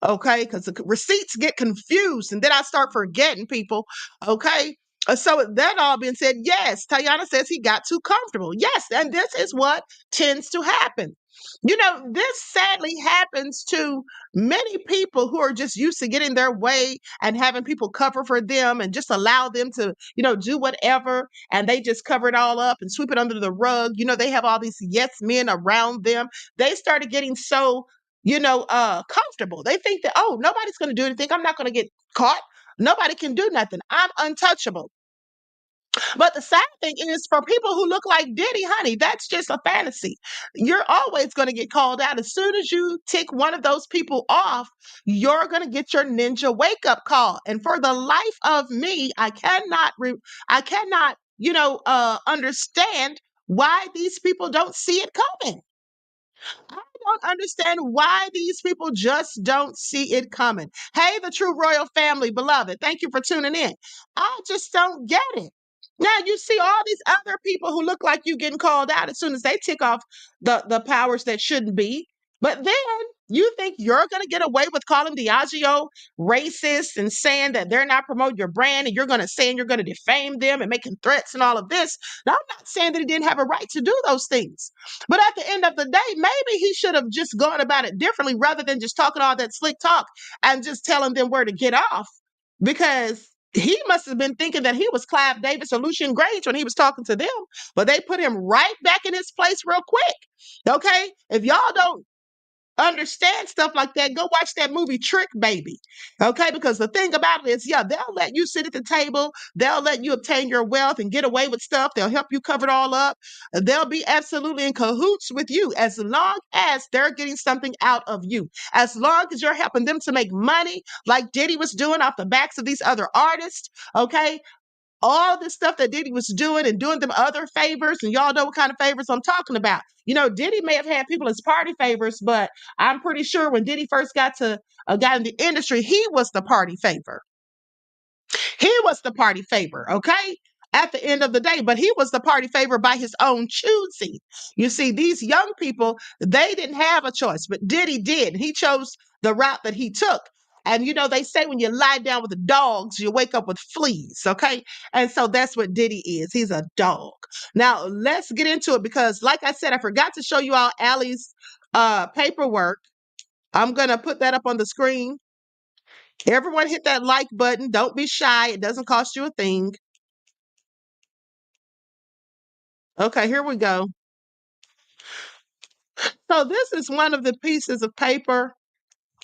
I: Okay, because the receipts get confused and then I start forgetting people. Okay, so with that all being said, yes, Tayana says he got too comfortable. Yes, and this is what tends to happen. This sadly happens to many people who are just used to getting their way and having people cover for them and just allow them to, do whatever, and they just cover it all up and sweep it under the rug. They have all these yes men around them. They started getting so comfortable. They think that, oh, nobody's going to do anything. I'm not going to get caught. Nobody can do nothing. I'm untouchable. But the sad thing is, for people who look like Diddy, honey, that's just a fantasy. You're always going to get called out. As soon as you tick one of those people off, you're going to get your ninja wake up call. And for the life of me, I cannot, understand why these people don't see it coming. I don't understand why these people just don't see it coming. Hey, the True Royal family, beloved, thank you for tuning in. I just don't get it. Now, you see all these other people who look like you getting called out as soon as they tick off the powers that shouldn't be. But then you think you're going to get away with calling Diageo racist and saying that they're not promoting your brand, and you're going to defame them and making threats and all of this. Now, I'm not saying that he didn't have a right to do those things. But at the end of the day, maybe he should have just gone about it differently rather than just talking all that slick talk and just telling them where to get off. Because he must have been thinking that he was Clive Davis or Lucian Grange when he was talking to them, but they put him right back in his place real quick. Okay? If y'all don't understand stuff like that, go watch that movie Trick Baby. Okay, because the thing about it is, yeah, they'll let you sit at the table, they'll let you obtain your wealth and get away with stuff, they'll help you cover it all up. They'll be absolutely in cahoots with you as long as they're getting something out of you. As long as you're helping them to make money, like Diddy was doing off the backs of these other artists, okay? All this stuff that Diddy was doing and doing them other favors, and y'all know what kind of favors I'm talking about. You know, Diddy may have had people as party favors, but I'm pretty sure when Diddy first got in the industry, he was the party favor. He was the party favor, okay? At the end of the day, but he was the party favor by his own choosing. You see, these young people, they didn't have a choice, but Diddy did. He chose the route that he took. And you know, they say when you lie down with the dogs, you wake up with fleas, okay? And so that's what Diddy is. He's a dog. Now, let's get into it because, like I said, I forgot to show you all Allie's paperwork. I'm going to put that up on the screen. Everyone hit that like button. Don't be shy. It doesn't cost you a thing. Okay, here we go. So this is one of the pieces of paper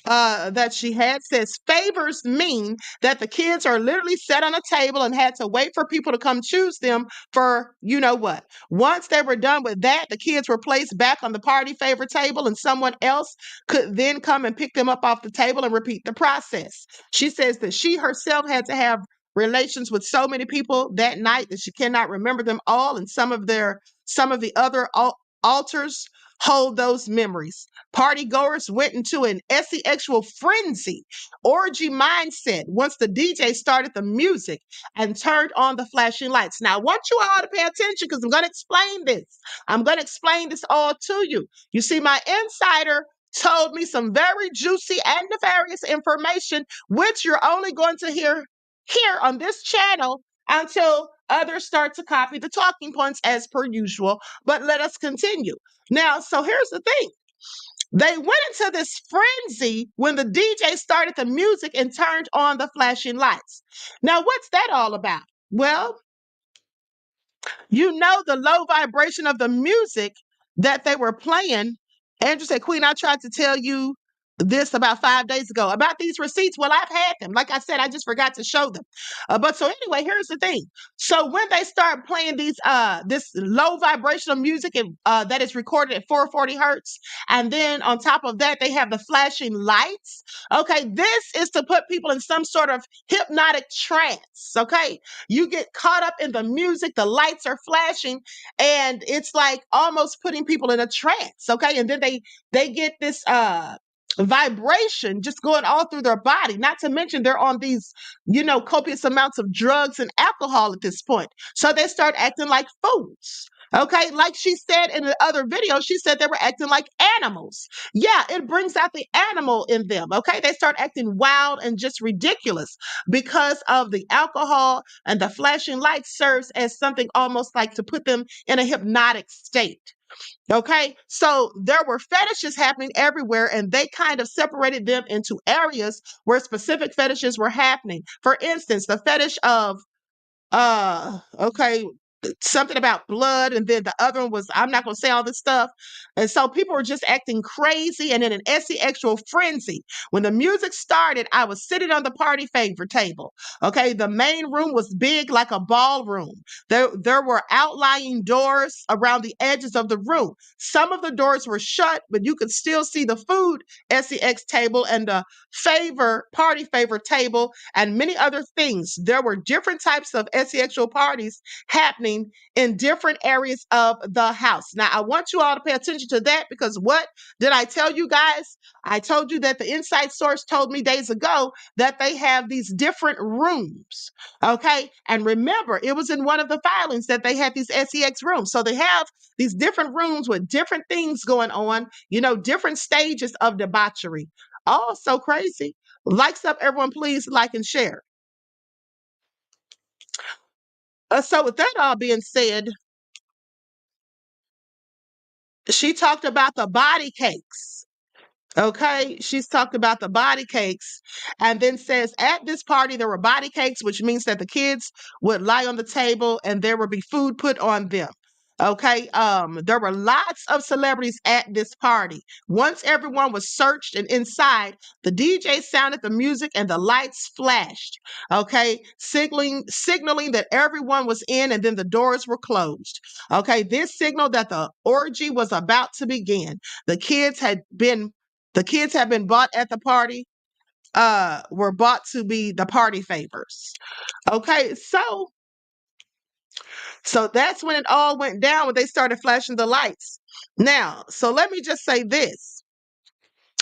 I: that she had. Says favors mean that the kids are literally set on a table and had to wait for people to come choose them for you know what. Once they were done with that, the kids were placed back on the party favor table and someone else could then come and pick them up off the table and repeat the process. She says that she herself had to have relations with so many people that night that she cannot remember them all, and some of the other altars hold those memories. Party goers went into an sexual frenzy, orgy mindset once the DJ started the music and turned on the flashing lights. Now, I want you all to pay attention because I'm going to explain this. I'm going to explain this all to you. You see, my insider told me some very juicy and nefarious information, which you're only going to hear here on this channel until others start to copy the talking points as per usual. But let us continue. Now, so here's the thing. They went into this frenzy when the DJ started the music and turned on the flashing lights. Now, what's that all about? Well, you know the low vibration of the music that they were playing. Andrew said, Queen, I tried to tell you this about 5 days ago about these receipts. Well, I've had them. Like I said, I just forgot to show them. But so anyway, here's the thing. So when they start playing this low vibrational music and that is recorded at 440 hertz, and then on top of that, they have the flashing lights. Okay, this is to put people in some sort of hypnotic trance. Okay, you get caught up in the music, the lights are flashing, and it's like almost putting people in a trance. Okay, and then they get this vibration just going all through their body, not to mention they're on these copious amounts of drugs and alcohol at this point, so they start acting like fools. Okay, like she said in the other video, she said they were acting like animals. Yeah, it brings out the animal in them. Okay, they start acting wild and just ridiculous because of the alcohol, and the flashing lights serves as something almost like to put them in a hypnotic state. Okay, so there were fetishes happening everywhere, and they kind of separated them into areas where specific fetishes were happening. For instance, the fetish of okay, something about blood, and then the other one was, I'm not going to say all this stuff. And so people were just acting crazy and in an sexual frenzy. When the music started, I was sitting on the party favor table. Okay, the main room was big like a ballroom. There were outlying doors around the edges of the room. Some of the doors were shut, but you could still see the food sex table and the party favor table and many other things. There were different types of sexual parties happening in different areas of the house. Now, I want you all to pay attention to that, because what did I tell you guys? I told you that the inside source told me days ago that they have these different rooms. Okay. And remember, it was in one of the filings that they had these sex rooms. So they have these different rooms with different things going on, different stages of debauchery. Oh, so crazy. Likes up, everyone, please like and share. So with that all being said, she talked about the body cakes. Okay, she's talked about the body cakes, and then says at this party there were body cakes, which means that the kids would lie on the table and there would be food put on them. Okay, there were lots of celebrities at this party. Once everyone was searched and inside, the DJ sounded the music and the lights flashed. Okay, signaling that everyone was in, and then the doors were closed. Okay, this signaled that the orgy was about to begin. The kids had been bought at the party, were bought to be the party favors. Okay, so that's when it all went down, when they started flashing the lights. Now, so let me just say this.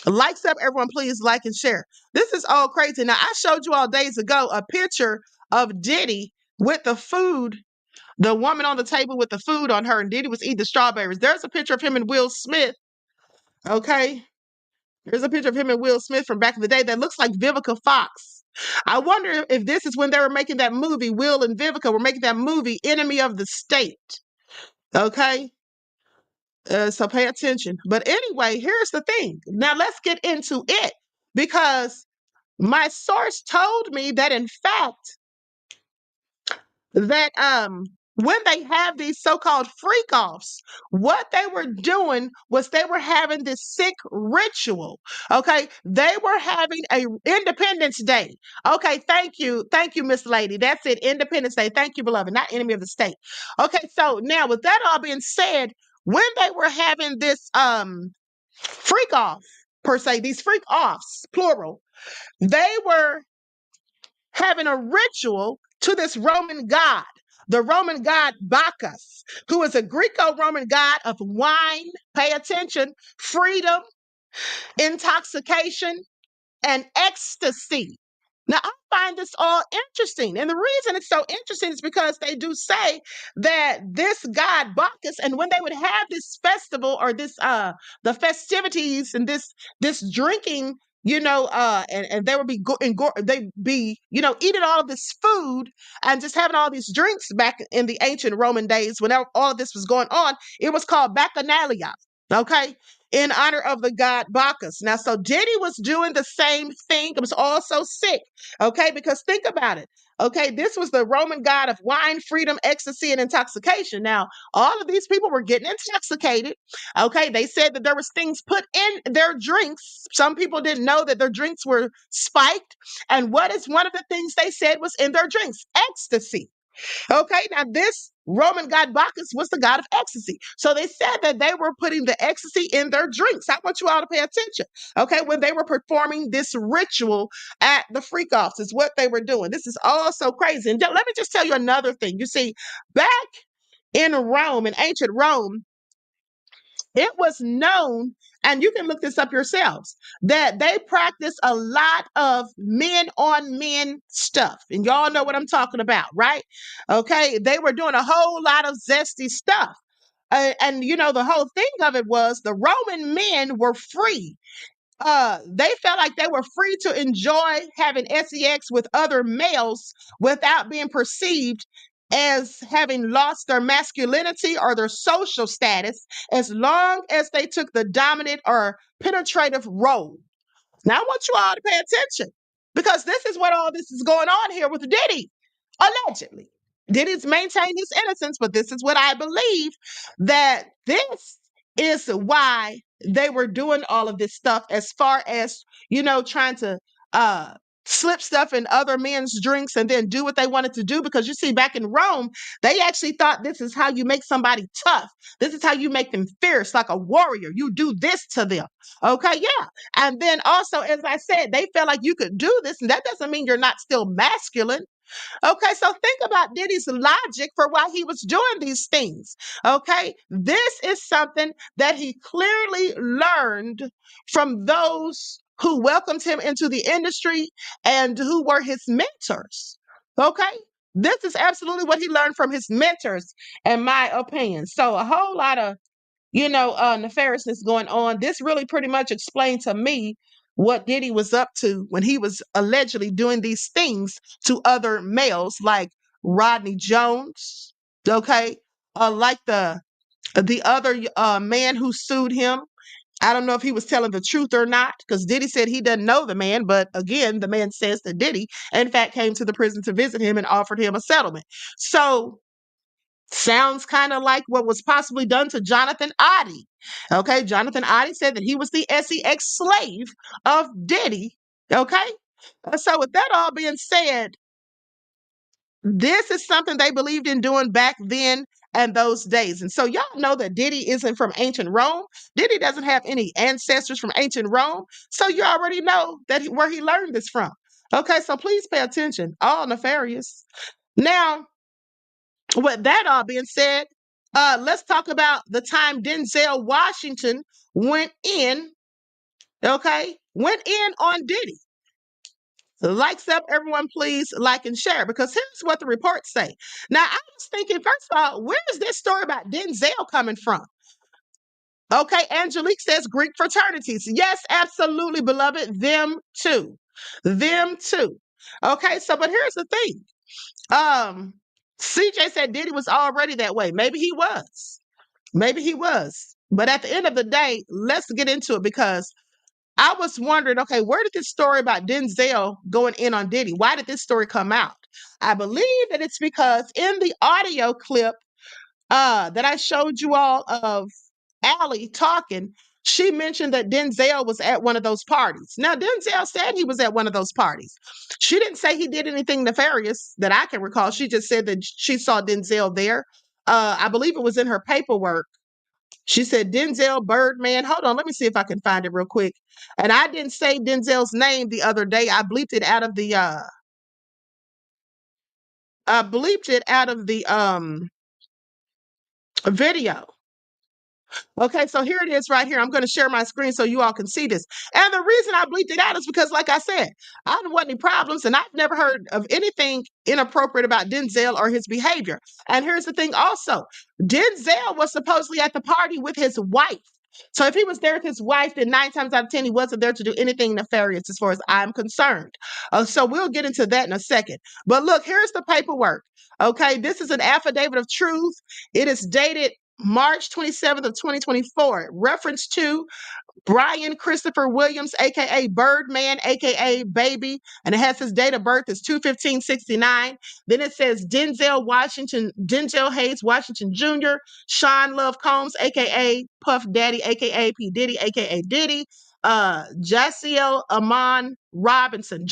I: Likes up, everyone, please like and share. This is all crazy. Now, I showed you all days ago a picture of Diddy with the food, the woman on the table with the food on her, and Diddy was eating the strawberries. There's a picture of him and Will Smith. Okay. There's a picture of him and Will Smith from back in the day that looks like Vivica Fox. I wonder if this is when they were making that movie, Will and Vivica were making that movie, Enemy of the State. Okay. So pay attention. But anyway, here's the thing. Now let's get into it, because my source told me that in fact that when they have these so-called freak offs, what they were doing was they were having this sick ritual. They were having a Independence Day. Okay, thank you, Miss Lady. That's it, Independence Day. Thank you, beloved, not Enemy of the State. Okay, so now with that all being said, when they were having this freak off, per se, these freak offs, plural, they were having a ritual to this Roman god, the Roman god Bacchus, who is a Greco-Roman god of wine, pay attention, freedom, intoxication, and ecstasy. Now, I find this all interesting. And the reason it's so interesting is because they do say that this god Bacchus, and when they would have this festival or this the festivities and this drinking, and they would be they'd be, eating all of this food and just having all these drinks back in the ancient Roman days, whenever all of this was going on, it was called Bacchanalia. Okay, in honor of the god Bacchus. Now, so Diddy was doing the same thing. It was all so sick. Okay, because think about it. Okay, this was the Roman god of wine, freedom, ecstasy, and intoxication. Now, all of these people were getting intoxicated. Okay, they said that there was things put in their drinks. Some people didn't know that their drinks were spiked. And what is one of the things they said was in their drinks? Ecstasy. Okay, now this Roman god Bacchus was the god of ecstasy. So they said that they were putting the ecstasy in their drinks. I want you all to pay attention. Okay, when they were performing this ritual at the freak offs, is what they were doing. This is all so crazy. And let me just tell you another thing. You see, back in Rome, in ancient Rome, it was known, and you can look this up yourselves, that they practiced a lot of men on men stuff. And y'all know what I'm talking about, right? Okay, they were doing a whole lot of zesty stuff. And the whole thing of it was the Roman men were free. They felt like they were free to enjoy having sex with other males without being perceived as having lost their masculinity or their social status, as long as they took the dominant or penetrative role. Now, I want you all to pay attention, because this is what all this is going on here with Diddy, allegedly. Diddy's maintained his innocence, but this is what I believe, that this is why they were doing all of this stuff, as far as, trying to slip stuff in other men's drinks and then do what they wanted to do. Because you see, back in Rome, they actually thought this is how you make somebody tough. This is how you make them fierce, like a warrior. You do this to them. Okay, yeah. And then also, as I said, they felt like you could do this, and that doesn't mean you're not still masculine. Okay, so think about Diddy's logic for why he was doing these things. Okay, this is something that he clearly learned from those who welcomed him into the industry and who were his mentors. Okay, this is absolutely what he learned from his mentors, in my opinion. So a whole lot of nefariousness going on. This really pretty much explained to me what Diddy was up to when he was allegedly doing these things to other males, like Rodney Jones, okay, like the other man who sued him. I don't know if he was telling the truth or not, because Diddy said he doesn't know the man, but again, the man says that Diddy, in fact, came to the prison to visit him and offered him a settlement. So Sounds kind of like what was possibly done to Jonathan Oddie. Okay, Jonathan Oddie said that he was the SEX slave of Diddy. Okay, so with that all being said, this is something they believed in doing back then and those days. And so y'all know that Diddy isn't from ancient Rome. Diddy doesn't have any ancestors from ancient Rome. So you already know that where he learned this from. Okay, so please pay attention. All nefarious. Now, with that all being said, let's talk about the time Denzel Washington went in, went in on Diddy. Likes up, everyone, please like and share, because here's what the reports say. Now, I was thinking, first of all, where is this story about Denzel coming from? Okay, Angelique says Greek fraternities. Yes, absolutely, beloved. Them too. Them too. Okay, so but here's the thing. CJ said Diddy was already that way. Maybe he was. Maybe he was. But at the end of the day, let's get into it, because I was wondering, okay, where did this story about Denzel going in on Diddy? Why did this story come out? I believe that it's because in the audio clip that I showed you all of Allie talking, she mentioned that Denzel was at one of those parties. Now, Denzel said he was at one of those parties. She didn't say he did anything nefarious that I can recall. She just said that she saw Denzel there. I believe it was in her paperwork. She said Denzel Birdman. Hold on, let me see if I can find it real quick. And I didn't say Denzel's name the other day. I bleeped it out of the video. Okay, so here it is right here. I'm going to share my screen so you all can see this. And the reason I bleeped it out is because, like I said, I don't want any problems, and I've never heard of anything inappropriate about Denzel or his behavior. And here's the thing also. Denzel was supposedly at the party with his wife. So if he was there with his wife, then 9 times out of 10, he wasn't there to do anything nefarious as far as I'm concerned. So we'll get into that in a second. But look, here's the paperwork. Okay, this is an affidavit of truth. It is dated March 27th of 2024. Reference to Brian Christopher Williams, aka Birdman, aka Baby, and it has his date of birth is 2/15/69. Then it says Denzel Hayes Washington Jr., Sean Love Combs, aka Puff Daddy, aka P Diddy, aka Diddy, Jaciel Amon Robinson,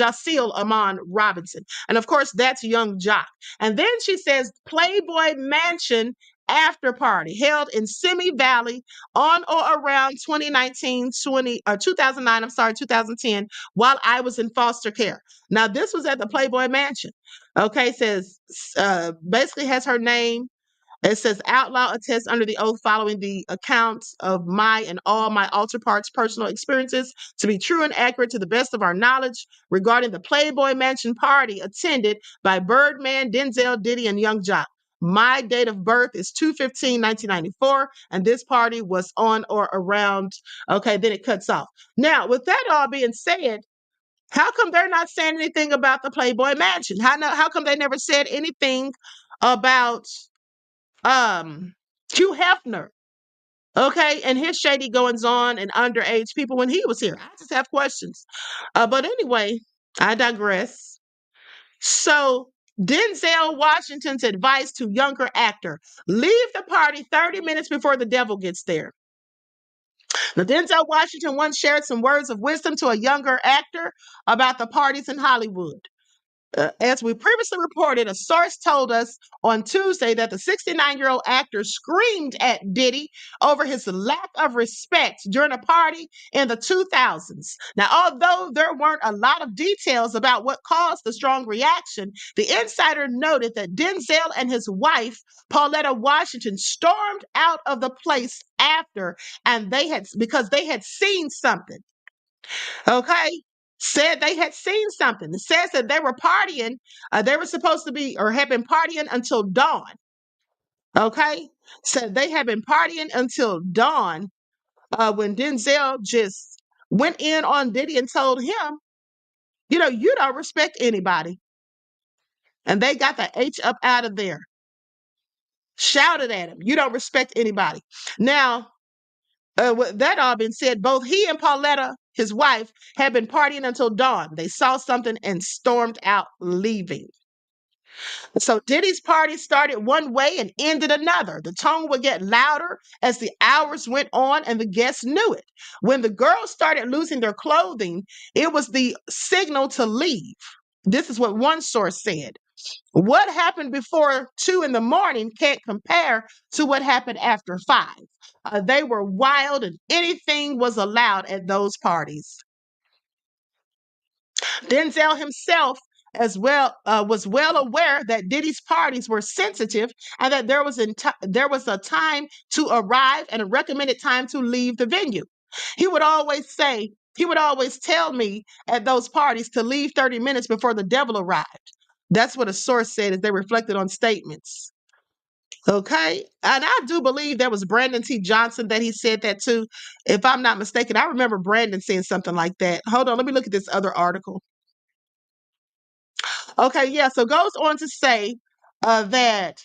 I: and of course that's Young Jock. And then she says Playboy Mansion after party held in Simi Valley on or around 2010, while I was in foster care. Now, this was at the Playboy Mansion. Okay, says basically has her name. It says outlaw attests under the oath following the accounts of my and all my alter parts personal experiences to be true and accurate to the best of our knowledge regarding the Playboy Mansion party attended by Birdman, Denzel, Diddy, and Young Jock. My date of birth is 2/15/1994, and this party was on or around. Okay, then it cuts off. Now, with that all being said, how come they're not saying anything about the Playboy Mansion? How come they never said anything about Hugh Hefner, okay, and his shady goings on and underage people when he was here? I just have questions. But anyway, I digress. So Denzel Washington's advice to younger actor: leave the party 30 minutes before the devil gets there. Now, Denzel Washington once shared some words of wisdom to a younger actor about the parties in Hollywood. As we previously reported, a source told us on Tuesday that the 69-year-old actor screamed at Diddy over his lack of respect during a party in the 2000s. Now, although there weren't a lot of details about what caused the strong reaction, the insider noted that Denzel and his wife, Pauletta Washington, stormed out of the place after, and because they had seen something. Okay? Said they had seen something. It says that they were partying. They were supposed to be or had been partying until dawn. Okay? Said they had been partying until dawn when Denzel just went in on Diddy and told him, you don't respect anybody. And they got the H up out of there. Shouted at him, you don't respect anybody. Now, with that all being said, both he and Pauletta, his wife, had been partying until dawn. They saw something and stormed out, leaving. So Diddy's party started one way and ended another. The tone would get louder as the hours went on, and the guests knew it. When the girls started losing their clothing, it was the signal to leave. This is what one source said. What happened before 2 in the morning can't compare to what happened after 5. They were wild, and anything was allowed at those parties. Denzel himself as well was well aware that Diddy's parties were sensitive and that there was a time to arrive and a recommended time to leave the venue. He would always tell me at those parties to leave 30 minutes before the devil arrived. That's what a source said as they reflected on statements. Okay. And I do believe that was Brandon T. Johnson that he said that too. If I'm not mistaken, I remember Brandon saying something like that. Hold on, let me look at this other article. Okay, yeah. So goes on to say that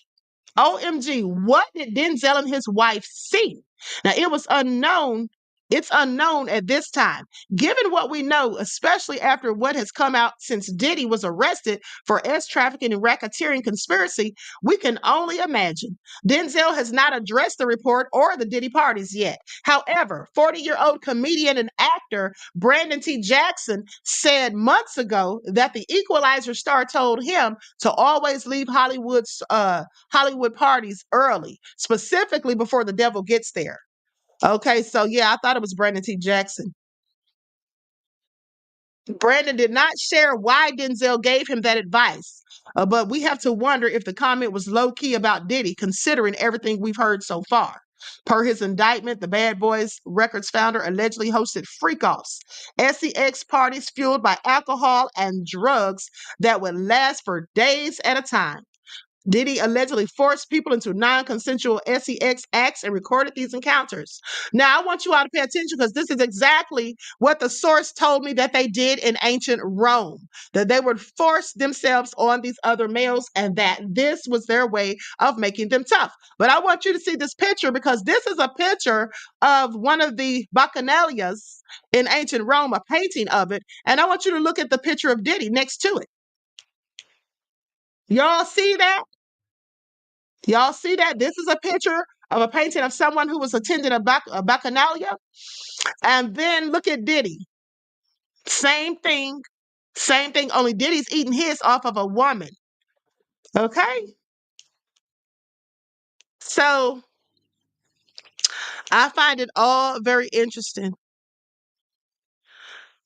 I: OMG, what did Denzel and his wife see? Now, it was unknown. It's unknown at this time. Given what we know, especially after what has come out since Diddy was arrested for trafficking and racketeering conspiracy, we can only imagine. Denzel has not addressed the report or the Diddy parties yet. However, 40-year-old comedian and actor Brandon T. Jackson said months ago that the Equalizer star told him to always leave Hollywood parties early, specifically before the devil gets there. Okay, so yeah, I thought it was Brandon T. Jackson. Brandon did not share why Denzel gave him that advice, but we have to wonder if the comment was low key about Diddy, considering everything we've heard so far. Per his indictment, the Bad Boys Records founder allegedly hosted freak-offs, sex parties fueled by alcohol and drugs that would last for days at a time. Diddy allegedly forced people into non-consensual sex acts and recorded these encounters. Now, I want you all to pay attention because this is exactly what the source told me that they did in ancient Rome, that they would force themselves on these other males and that this was their way of making them tough. But I want you to see this picture because this is a picture of one of the bacchanalias in ancient Rome, a painting of it. And I want you to look at the picture of Diddy next to it. Y'all see that? Y'all see that? This is a picture of a painting of someone who was attending a bacchanalia. And then look at Diddy. Same thing. Same thing, only Diddy's eating his off of a woman. Okay? So I find it all very interesting.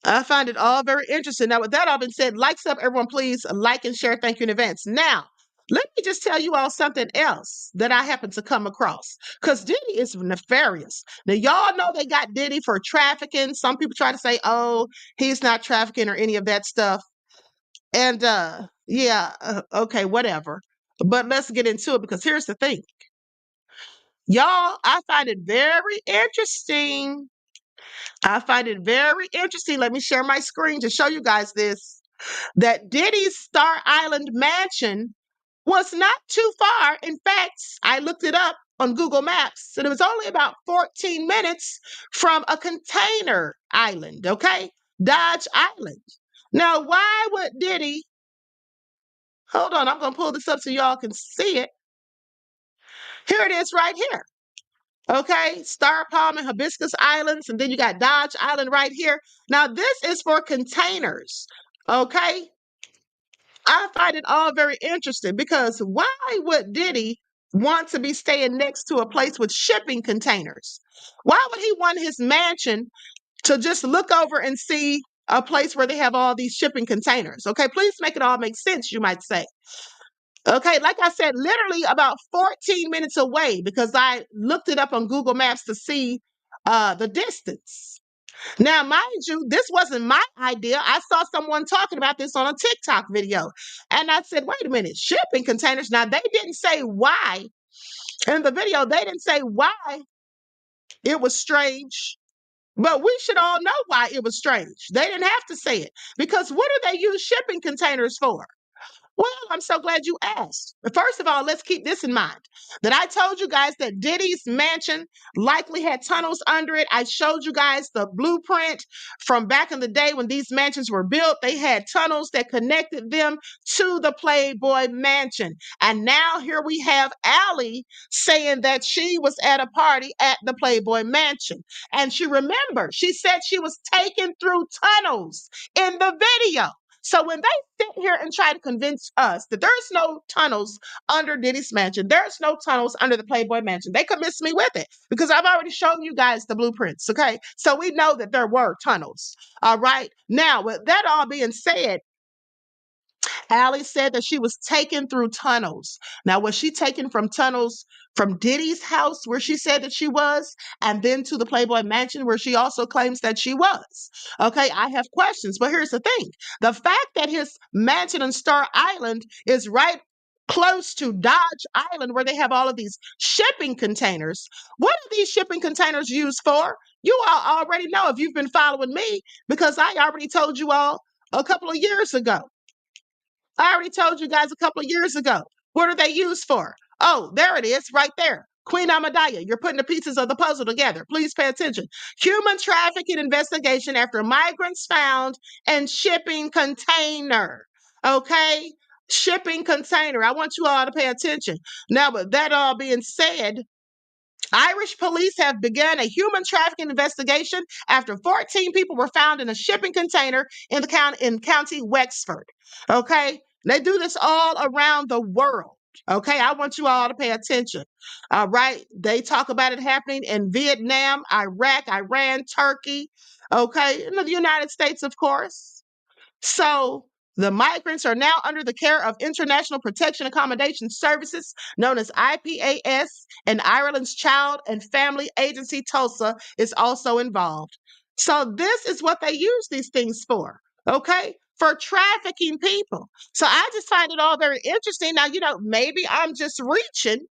I: I find it all very interesting. Now, with that all been said, likes up, everyone, please like and share. Thank you in advance. Now, let me just tell you all something else that I happen to come across because Diddy is nefarious. Now, y'all know they got Diddy for trafficking. Some people try to say, oh, he's not trafficking or any of that stuff. And okay, whatever. But let's get into it because here's the thing. Y'all, I find it very interesting. I find it very interesting. Let me share my screen to show you guys this. That Diddy's Star Island mansion was not too far. In fact, I looked it up on Google Maps, and it was only about 14 minutes from a container island, okay? Dodge Island. Now, why would Diddy... Hold on, I'm going to pull this up so y'all can see it. Here it is right here. Okay, Star Palm and Hibiscus Islands, and then you got Dodge Island right here. Now, this is for containers, okay? I find it all very interesting because why would Diddy want to be staying next to a place with shipping containers? Why would he want his mansion to just look over and see a place where they have all these shipping containers? Okay, please make it all make sense, you might say. Okay, like I said, literally about 14 minutes away because I looked it up on Google Maps to see the distance. Now, mind you, this wasn't my idea. I saw someone talking about this on a TikTok video. And I said, wait a minute, shipping containers. Now, they didn't say why. In the video, they didn't say why it was strange. But we should all know why it was strange. They didn't have to say it. Because what do they use shipping containers for? Well, I'm so glad you asked. But first of all, let's keep this in mind that I told you guys that Diddy's mansion likely had tunnels under it. I showed you guys the blueprint from back in the day when these mansions were built. They had tunnels that connected them to the Playboy mansion. And now here we have Allie saying that she was at a party at the Playboy mansion. And she said she was taken through tunnels in the video. So when they sit here and try to convince us that there's no tunnels under Diddy's mansion, there's no tunnels under the Playboy mansion, they convinced me with it because I've already shown you guys the blueprints. Okay. So we know that there were tunnels. All right. Now, with that all being said, Allie said that she was taken through tunnels. Now, was she taken from tunnels from Diddy's house, where she said that she was, and then to the Playboy Mansion, where she also claims that she was? Okay, I have questions, but here's the thing. The fact that his mansion on Star Island is right close to Dodge Island, where they have all of these shipping containers, what are these shipping containers used for? You all already know if you've been following me, because I already told you all a couple of years ago. I already told you guys a couple of years ago. What are they used for? Oh, there it is, right there. Queen Ahmadiyyah, you're putting the pieces of the puzzle together. Please pay attention. Human trafficking investigation after migrants found in shipping container. Okay? Shipping container. I want you all to pay attention. Now, with that all being said, Irish police have begun a human trafficking investigation after 14 people were found in a shipping container in County Wexford. Okay, they do this all around the world. Okay, I want you all to pay attention. All right, they talk about it happening in Vietnam, Iraq, Iran, Turkey. Okay, in the United States, of course. So the migrants are now under the care of International Protection Accommodation Services, known as IPAS, and Ireland's Child and Family Agency, Tulsa, is also involved. So this is what they use these things for, okay? For trafficking people. So I just find it all very interesting. Now, maybe I'm just reaching.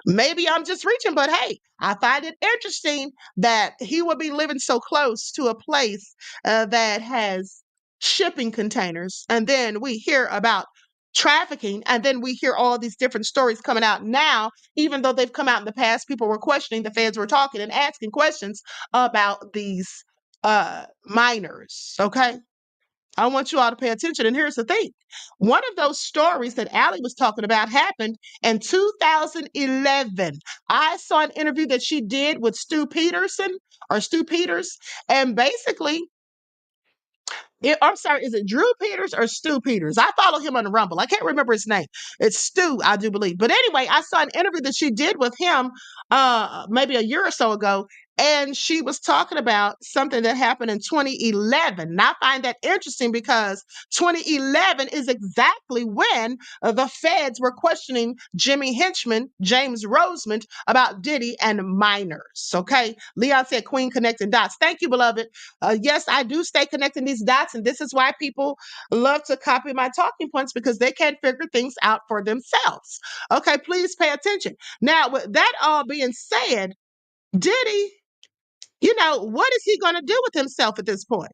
I: But hey, I find it interesting that he will be living so close to a place that has shipping containers. And then we hear about trafficking, and then we hear all these different stories coming out now, even though they've come out in the past. People were questioning, the feds were talking and asking questions about these minors. Okay. I want you all to pay attention. And here's the thing. One of those stories that Allie was talking about happened in 2011. I saw an interview that she did with Stu Peters. And basically, I'm sorry, is it Drew Peters or Stu Peters? I follow him on the Rumble. I can't remember his name. It's Stu, I do believe. But anyway, I saw an interview that she did with him maybe a year or so ago. And she was talking about something that happened in 2011. And I find that interesting because 2011 is exactly when the feds were questioning Jimmy Henchman, James Rosemond, about Diddy and minors. Okay. Leon said, Queen connecting dots. Thank you, beloved. Yes, I do stay connecting these dots. And this is why people love to copy my talking points, because they can't figure things out for themselves. Okay. Please pay attention. Now, with that all being said, Diddy, what is he going to do with himself at this point?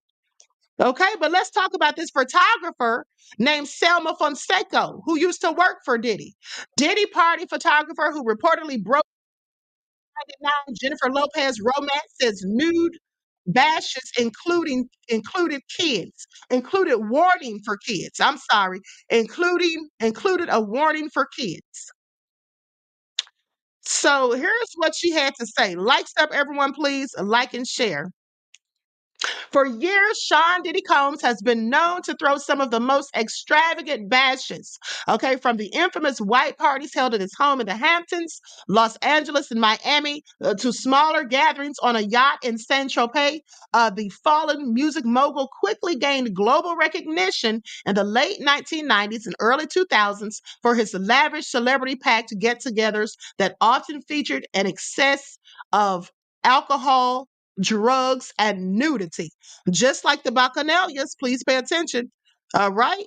I: Okay, but let's talk about this photographer named Selma Fonseca, who used to work for Diddy. Diddy party photographer who reportedly broke Jennifer Lopez romance, says nude bashes included warning for kids. I'm sorry, included a warning for kids. So here's what she had to say. Likes up, everyone, please like and share. For years, Sean Diddy Combs has been known to throw some of the most extravagant bashes, okay, from the infamous white parties held at his home in the Hamptons, Los Angeles, and Miami, to smaller gatherings on a yacht in Saint-Tropez. The fallen music mogul quickly gained global recognition in the late 1990s and early 2000s for his lavish celebrity-packed get-togethers that often featured an excess of alcohol, drugs, and nudity. Just like the Bacchanalias, please pay attention. All right.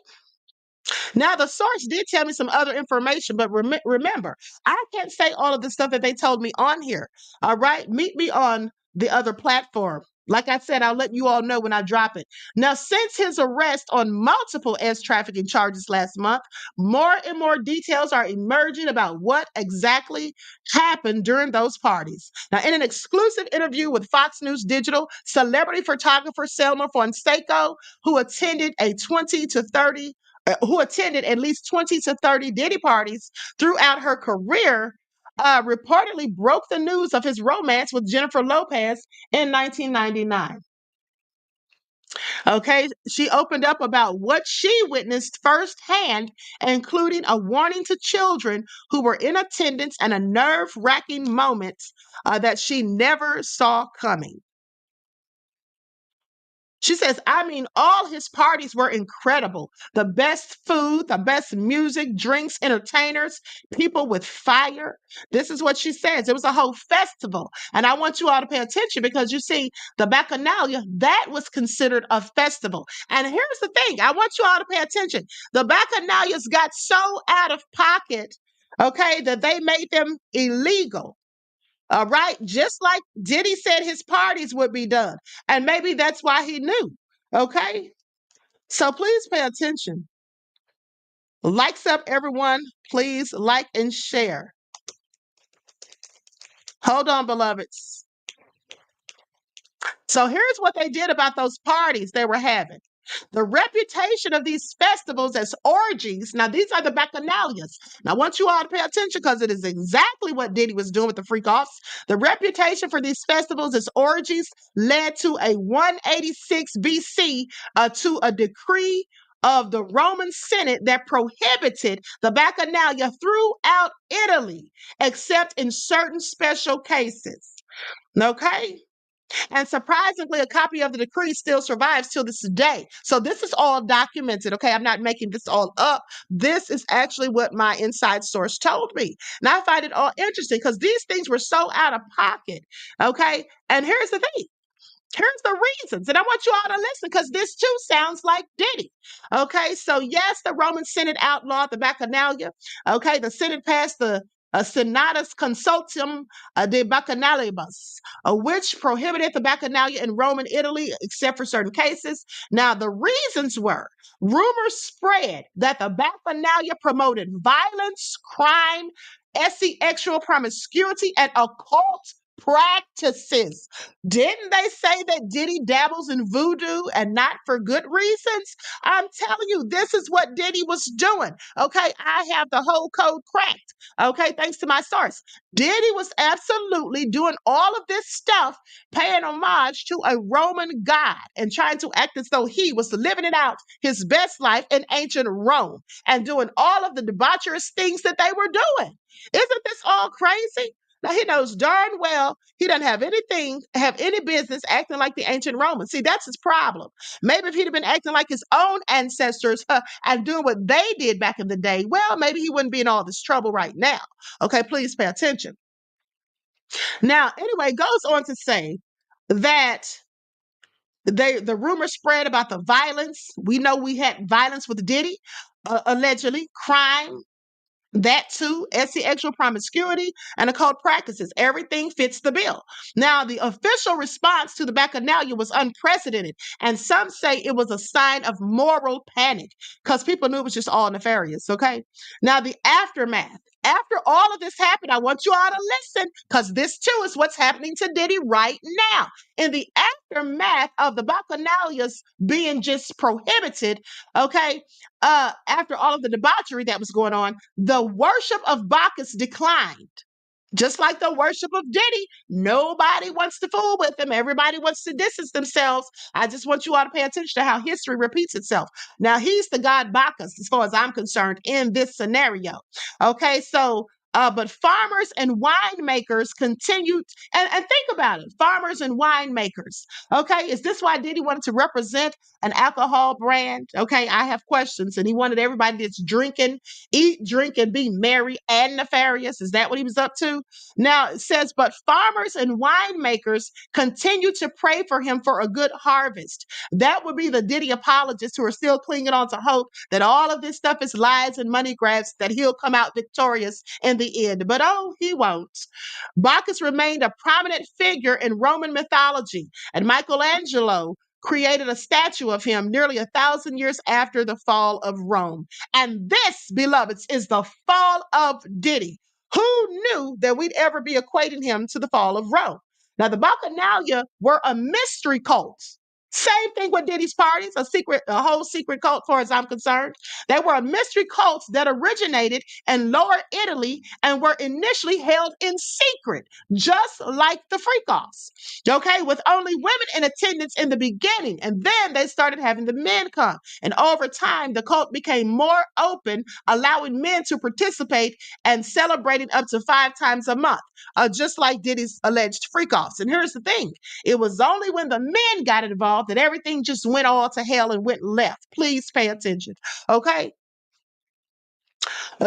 I: Now, the source did tell me some other information, but remember, I can't say all of the stuff that they told me on here. All right. Meet me on the other platform. Like I said, I'll let you all know when I drop it. Now, since his arrest on multiple trafficking charges last month, more and more details are emerging about what exactly happened during those parties. Now, in an exclusive interview with Fox News Digital, celebrity photographer Selma Fonseca, who attended who attended at least 20 to 30 Diddy parties throughout her career, reportedly broke the news of his romance with Jennifer Lopez in 1999. Okay, she opened up about what she witnessed firsthand, including a warning to children who were in attendance and a nerve-wracking moment that she never saw coming. She says, I mean, all his parties were incredible. The best food, the best music, drinks, entertainers, people with fire. This is what she says. It was a whole festival. And I want you all to pay attention because you see, the Bacchanalia, that was considered a festival. And here's the thing. I want you all to pay attention. The Bacchanalias got so out of pocket, okay, that they made them illegal. All right. Just like Diddy said his parties would be done. And maybe that's why he knew. Okay. So please pay attention. Likes up, everyone. Please like and share. Hold on, beloveds. So here's what they did about those parties they were having. The reputation of these festivals as orgies. Now, these are the Bacchanalias. Now, I want you all to pay attention because it is exactly what Diddy was doing with the freak offs. The reputation for these festivals as orgies led to a 186 BC to a decree of the Roman Senate that prohibited the Bacchanalia throughout Italy, except in certain special cases. Okay? And surprisingly, a copy of the decree still survives till this day. So this is all documented, okay? I'm not making this all up. This is actually what my inside source told me. And I find it all interesting because these things were so out of pocket, okay? And here's the thing. Here's the reasons. And I want you all to listen because this too sounds like Diddy. Okay, so yes, the Roman Senate outlawed the Bacchanalia. Okay, the Senate passed the Senatus Consultum de Bacchanalibus, which prohibited the Bacchanalia in Roman Italy except for certain cases. Now, the reasons were rumors spread that the Bacchanalia promoted violence, crime, sexual promiscuity, and occult practices. Didn't they say that Diddy dabbles in voodoo and not for good reasons? I'm telling you, this is what Diddy was doing. Okay, I have the whole code cracked. Okay, thanks to my source. Diddy was absolutely doing all of this stuff, paying homage to a Roman god and trying to act as though he was living it out, his best life in ancient Rome, and doing all of the debaucherous things that they were doing. Isn't this all crazy? Now he knows darn well he doesn't have any business acting like the ancient Romans. See, that's his problem. Maybe if he'd have been acting like his own ancestors and doing what they did back in the day, well, maybe he wouldn't be in all this trouble right now. Okay, please pay attention. Now, anyway, it goes on to say that the rumor spread about the violence. We know we had violence with Diddy, allegedly, crime. That too, sexual promiscuity and occult practices. Everything fits the bill. Now, the official response to the Bacchanalia was unprecedented, and some say it was a sign of moral panic because people knew it was just all nefarious, okay? Now, the aftermath. After all of this happened, I want you all to listen because this too is what's happening to Diddy right now. In the aftermath of the Bacchanalias being just prohibited, okay, after all of the debauchery that was going on, the worship of Bacchus declined. Just like the worship of Diddy, nobody wants to fool with him. Everybody wants to distance themselves. I just want you all to pay attention to how history repeats itself. Now, he's the god Bacchus, as far as I'm concerned, in this scenario. Okay, so but farmers and winemakers continued, and think about it, farmers and winemakers. Okay, is this why Diddy wanted to represent an alcohol brand? Okay, I have questions, and he wanted everybody that's drinking, eat, drink, and be merry and nefarious. Is that what he was up to? Now it says, but farmers and winemakers continue to pray for him for a good harvest. That would be the Diddy apologists who are still clinging on to hope that all of this stuff is lies and money grabs, that he'll come out victorious in the the end, but oh, he won't. Bacchus remained a prominent figure in Roman mythology, and Michelangelo created a statue of him nearly 1,000 years after the fall of Rome. And this, beloveds, is the fall of Diddy. Who knew that we'd ever be equating him to the fall of Rome? Now, the Bacchanalia were a mystery cult. Same thing with Diddy's parties, a whole secret cult, as far as I'm concerned. They were a mystery cult that originated in Lower Italy and were initially held in secret, just like the freak-offs. Okay, with only women in attendance in the beginning, and then they started having the men come. And over time, the cult became more open, allowing men to participate and celebrating up to 5 times a month, just like Diddy's alleged freak-offs. And here's the thing: it was only when the men got involved that everything just went all to hell and went left. Please pay attention. Okay.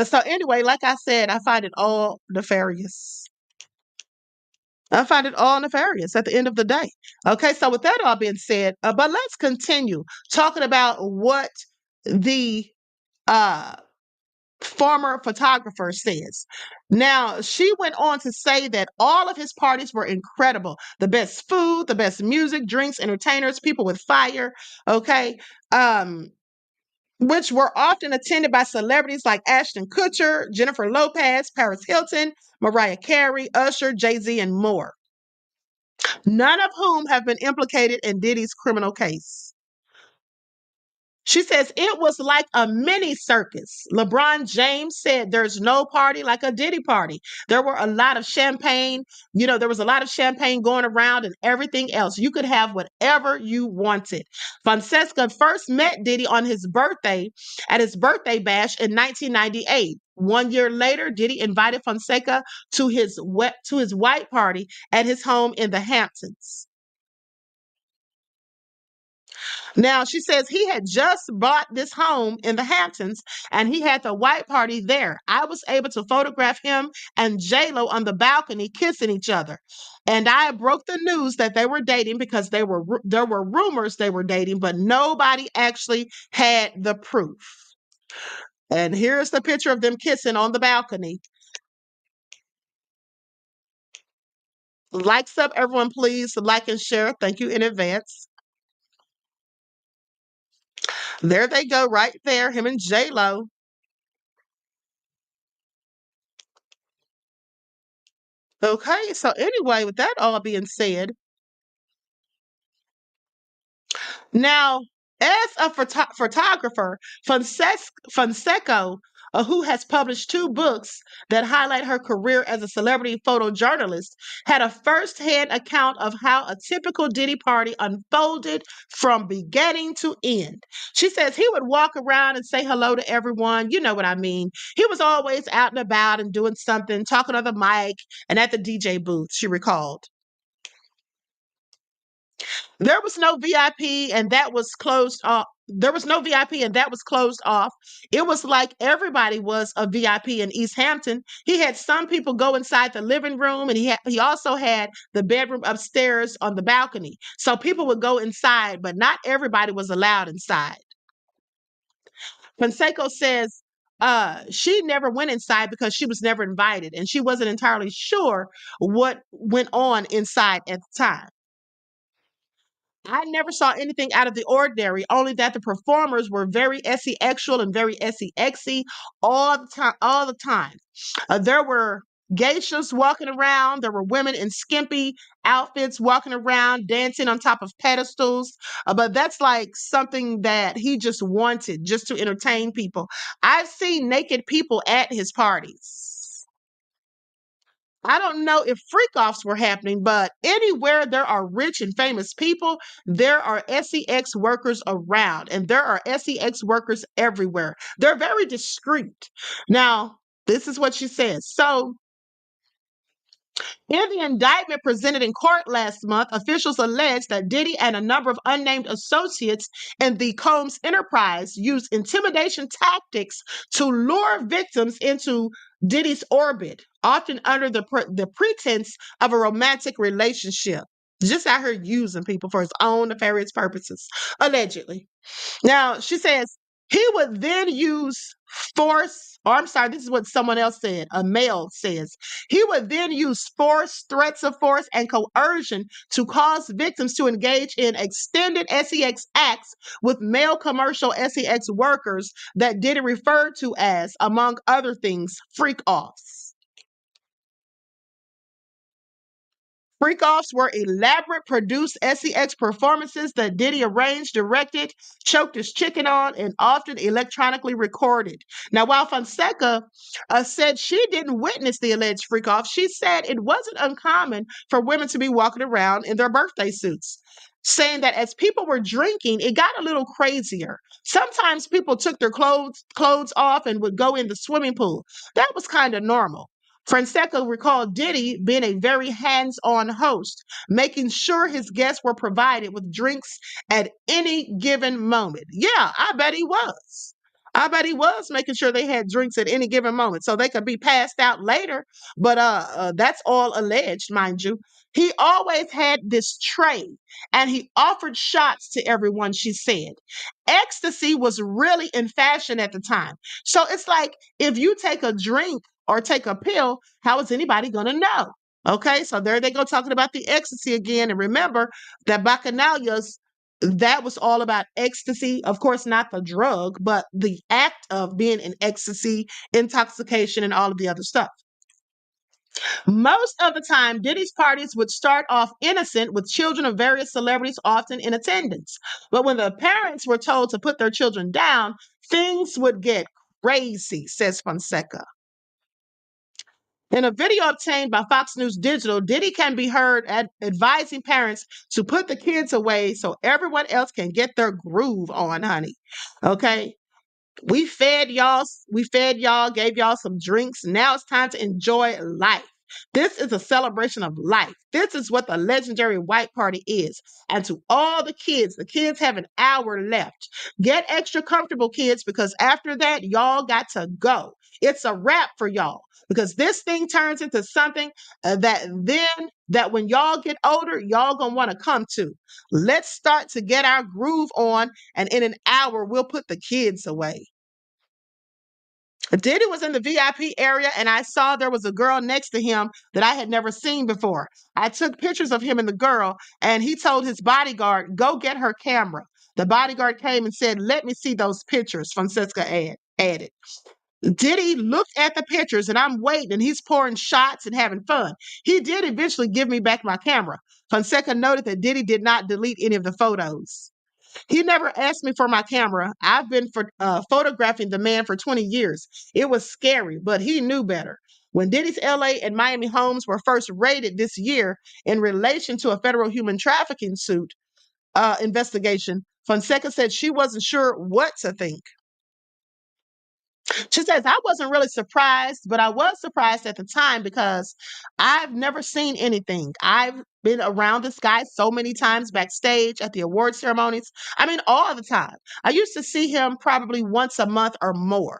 I: So anyway, like I said, I find it all nefarious. I find it all nefarious at the end of the day. Okay, so with that all being said, but let's continue talking about what the former photographer says. Now, she went on to say that all of his parties were incredible. The best food, the best music, drinks, entertainers, people with fire, okay? Which were often attended by celebrities like Ashton Kutcher, Jennifer Lopez, Paris Hilton, Mariah Carey, Usher, Jay-Z, and more. None of whom have been implicated in Diddy's criminal case. She says it was like a mini circus. LeBron James said there's no party like a Diddy party. There were a lot of champagne. There was a lot of champagne going around and everything else. You could have whatever you wanted. Fonseca first met Diddy on his birthday at his birthday bash in 1998. 1 year later, Diddy invited Fonseca to his white party at his home in the Hamptons. Now, she says he had just bought this home in the Hamptons and he had the white party there. I was able to photograph him and J-Lo on the balcony kissing each other. And I broke the news that they were dating because there were rumors they were dating, but nobody actually had the proof. And here's the picture of them kissing on the balcony. Likes up, everyone, please. Like and share. Thank you in advance. There they go, right there, him and J-Lo. Okay, so anyway, with that all being said, now as a photographer, Fonseca, who has published 2 books that highlight her career as a celebrity photojournalist, had a first-hand account of how a typical Diddy party unfolded from beginning to end. She says he would walk around and say hello to everyone. You know what I mean. He was always out and about and doing something, talking on the mic and at the DJ booth, she recalled. There was no VIP and that was closed off. There was no VIP and that was closed off. It was like everybody was a VIP in East Hampton. He had some people go inside the living room and he also had the bedroom upstairs on the balcony. So people would go inside, but not everybody was allowed inside. Fonseca says she never went inside because she was never invited and she wasn't entirely sure what went on inside at the time. I never saw anything out of the ordinary, only that the performers were very SE-exual and very SE-exy all the time. There were geishas walking around. There were women in skimpy outfits walking around, dancing on top of pedestals. But that's like something that he just wanted, just to entertain people. I've seen naked people at his parties. I don't know if freak-offs were happening, but anywhere there are rich and famous people, there are SEX workers around, and there are SEX workers everywhere. They're very discreet. Now, this is what she says. So, in the indictment presented in court last month, officials alleged that Diddy and a number of unnamed associates in the Combs enterprise used intimidation tactics to lure victims into Diddy's orbit, often under the pretense of a romantic relationship. Just out here using people for his own nefarious purposes, allegedly. Now, she says, He would then use force, or I'm sorry, this is what someone else said, a male says. He would then use force, threats of force, and coercion to cause victims to engage in extended sex acts with male commercial sex workers that Diddy referred to as, among other things, freak-offs. Freak-offs were elaborate produced sex performances that Diddy arranged, directed, choked his chicken on, and often electronically recorded. Now, while Fonseca said she didn't witness the alleged freak-off, she said it wasn't uncommon for women to be walking around in their birthday suits, saying that as people were drinking, it got a little crazier. Sometimes people took their clothes off and would go in the swimming pool. That was kind of normal. Fonseca recalled Diddy being a very hands-on host, making sure his guests were provided with drinks at any given moment. Yeah, I bet he was. I bet he was making sure they had drinks at any given moment so they could be passed out later. But that's all alleged, mind you. He always had this tray and he offered shots to everyone, she said. Ecstasy was really in fashion at the time. So it's like if you take a drink or take a pill, how is anybody going to know? Okay, so there they go talking about the ecstasy again. And remember that Bacchanalias, that was all about ecstasy. Of course, not the drug, but the act of being in ecstasy, intoxication, and all of the other stuff. Most of the time, Diddy's parties would start off innocent with children of various celebrities often in attendance. But when the parents were told to put their children down, things would get crazy, says Fonseca. In a video obtained by Fox News Digital, Diddy can be heard advising parents to put the kids away so everyone else can get their groove on, honey. Okay? We fed y'all, gave y'all some drinks. Now it's time to enjoy life. This is a celebration of life. This is what the legendary white party is. And to all the kids have an hour left. Get extra comfortable, kids, because after that, y'all got to go. It's a wrap for y'all because this thing turns into something that when y'all get older, y'all gonna want to come to. Let's start to get our groove on, and in an hour, we'll put the kids away. Diddy was in the VIP area, and I saw there was a girl next to him that I had never seen before. I took pictures of him and the girl, and he told his bodyguard, go get her camera. The bodyguard came and said, let me see those pictures, Fonseca added. Diddy looked at the pictures, and I'm waiting, and he's pouring shots and having fun. He did eventually give me back my camera. Fonseca noted that Diddy did not delete any of the photos. He never asked me for my camera. I've been photographing the man for 20 years. It was scary, but he knew better. When Diddy's LA and Miami homes were first raided this year in relation to a federal human trafficking suit investigation, Fonseca said she wasn't sure what to think. She says, I wasn't really surprised, but I was surprised at the time because I've never seen anything. I've been around this guy so many times backstage at the award ceremonies. I mean, all the time. I used to see him probably once a month or more.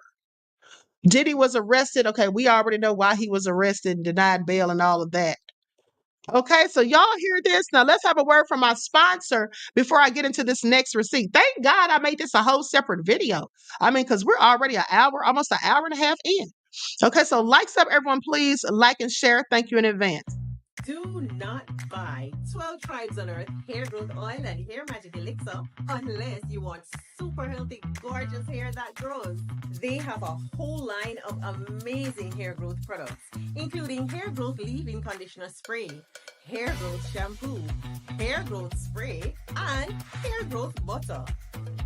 I: Diddy was arrested. Okay, we already know why he was arrested and denied bail and all of that. Okay, so y'all hear this? Now let's have a word from my sponsor before I get into this next receipt. Thank God I made this a whole separate video. I mean, because we're already almost an hour and a half in. Okay, so likes up, everyone, please. Like and share. Thank you in advance.
Q: Do not buy 12 Tribes on Earth hair growth oil and hair magic elixir unless you want super healthy, gorgeous hair that grows. They have a whole line of amazing hair growth products, including hair growth leave-in conditioner spray, hair growth shampoo, hair growth spray, and hair growth butter.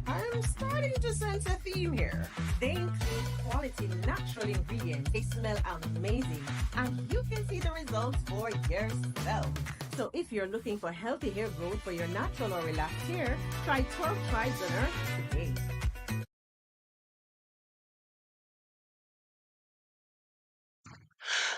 Q: I'm starting to sense a theme here. They include quality natural ingredients. They smell amazing, and you can see the results for yourself. So if you're looking for healthy hair growth for your natural or relaxed hair, try 12 Tribes on Earth today.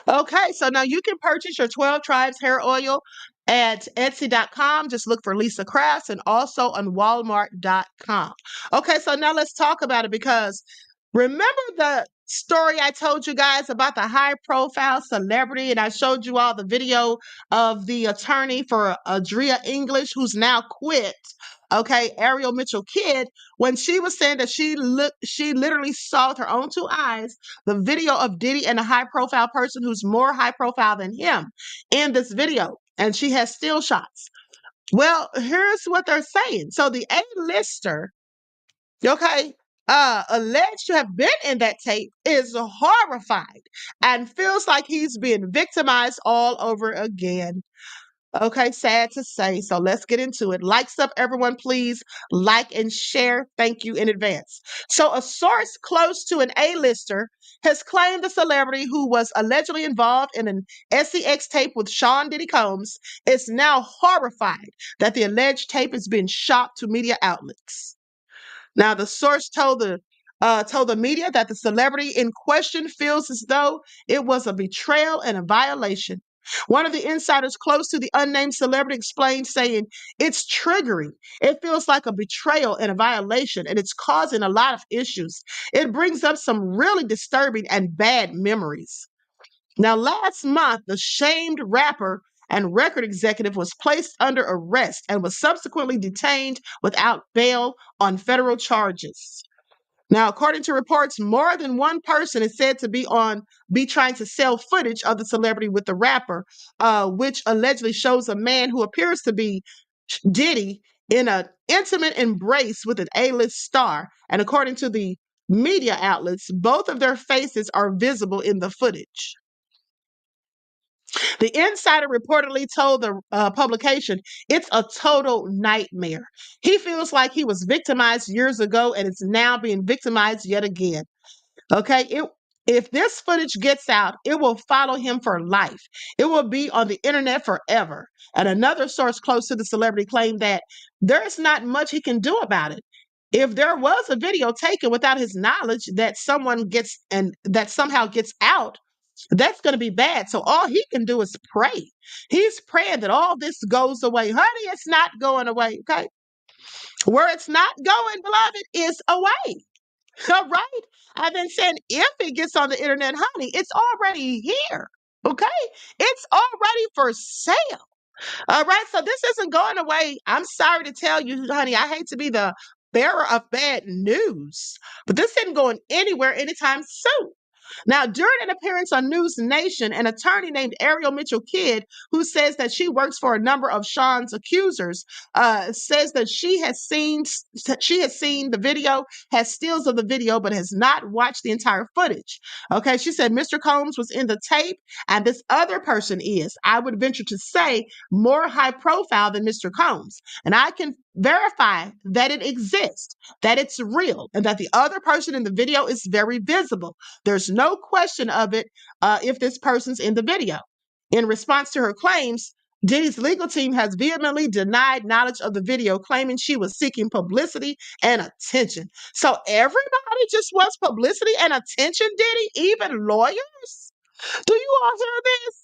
I: Okay, so now you can purchase your 12 Tribes hair oil at Etsy.com. Just look for Lisa Crafts and also on Walmart.com. Okay, so now let's talk about it because remember story I told you guys about the high profile celebrity, and I showed you all the video of the attorney for Adria English, who's now quit. Okay, Ariel Mitchell Kidd, when she was saying that she literally saw with her own two eyes the video of Diddy and a high profile person who's more high profile than him in this video, and she has still shots. Well, here's what they're saying. So the A-lister, okay, alleged to have been in that tape, is horrified and feels like he's being victimized all over again. Okay, sad to say. So let's get into it. Likes up, everyone, please. Like and share. Thank you in advance. So a source close to an A-lister has claimed the celebrity who was allegedly involved in an SEX tape with Sean Diddy Combs is now horrified that the alleged tape has been shopped to media outlets. Now, the source told the media that the celebrity in question feels as though it was a betrayal and a violation. One of the insiders close to the unnamed celebrity explained, saying, "It's triggering. It feels like a betrayal and a violation, and it's causing a lot of issues. It brings up some really disturbing and bad memories." Now, last month, the shamed rapper and record executive was placed under arrest and was subsequently detained without bail on federal charges. Now, according to reports, more than one person is said to be trying to sell footage of the celebrity with the rapper, which allegedly shows a man who appears to be Diddy in an intimate embrace with an A-list star. And according to the media outlets, both of their faces are visible in the footage. The insider reportedly told the publication, "It's a total nightmare. He feels like he was victimized years ago and is now being victimized yet again." Okay, if this footage gets out, it will follow him for life. It will be on the internet forever. And another source close to the celebrity claimed that there's not much he can do about it. If there was a video taken without his knowledge that that somehow gets out, that's going to be bad. So all he can do is pray. He's praying that all this goes away. Honey, it's not going away. Okay. Where it's not going, beloved, is away. All right. I've been saying if it gets on the internet, honey, it's already here. Okay. It's already for sale. All right. So this isn't going away. I'm sorry to tell you, honey, I hate to be the bearer of bad news, but this isn't going anywhere anytime soon. Now, during an appearance on News Nation, an attorney named Ariel Mitchell Kidd, who says that she works for a number of Sean's accusers, says that she has seen the video, has stills of the video, but has not watched the entire footage. Okay, she said Mr. Combs was in the tape, and this other person is, I would venture to say, more high profile than Mr. Combs, and I can verify that it exists, that it's real, and that the other person in the video is very visible. There's no question of it if this person's in the video. In response to her claims, Diddy's legal team has vehemently denied knowledge of the video, claiming she was seeking publicity and attention. So everybody just wants publicity and attention, Diddy? Even lawyers? Do you all hear this?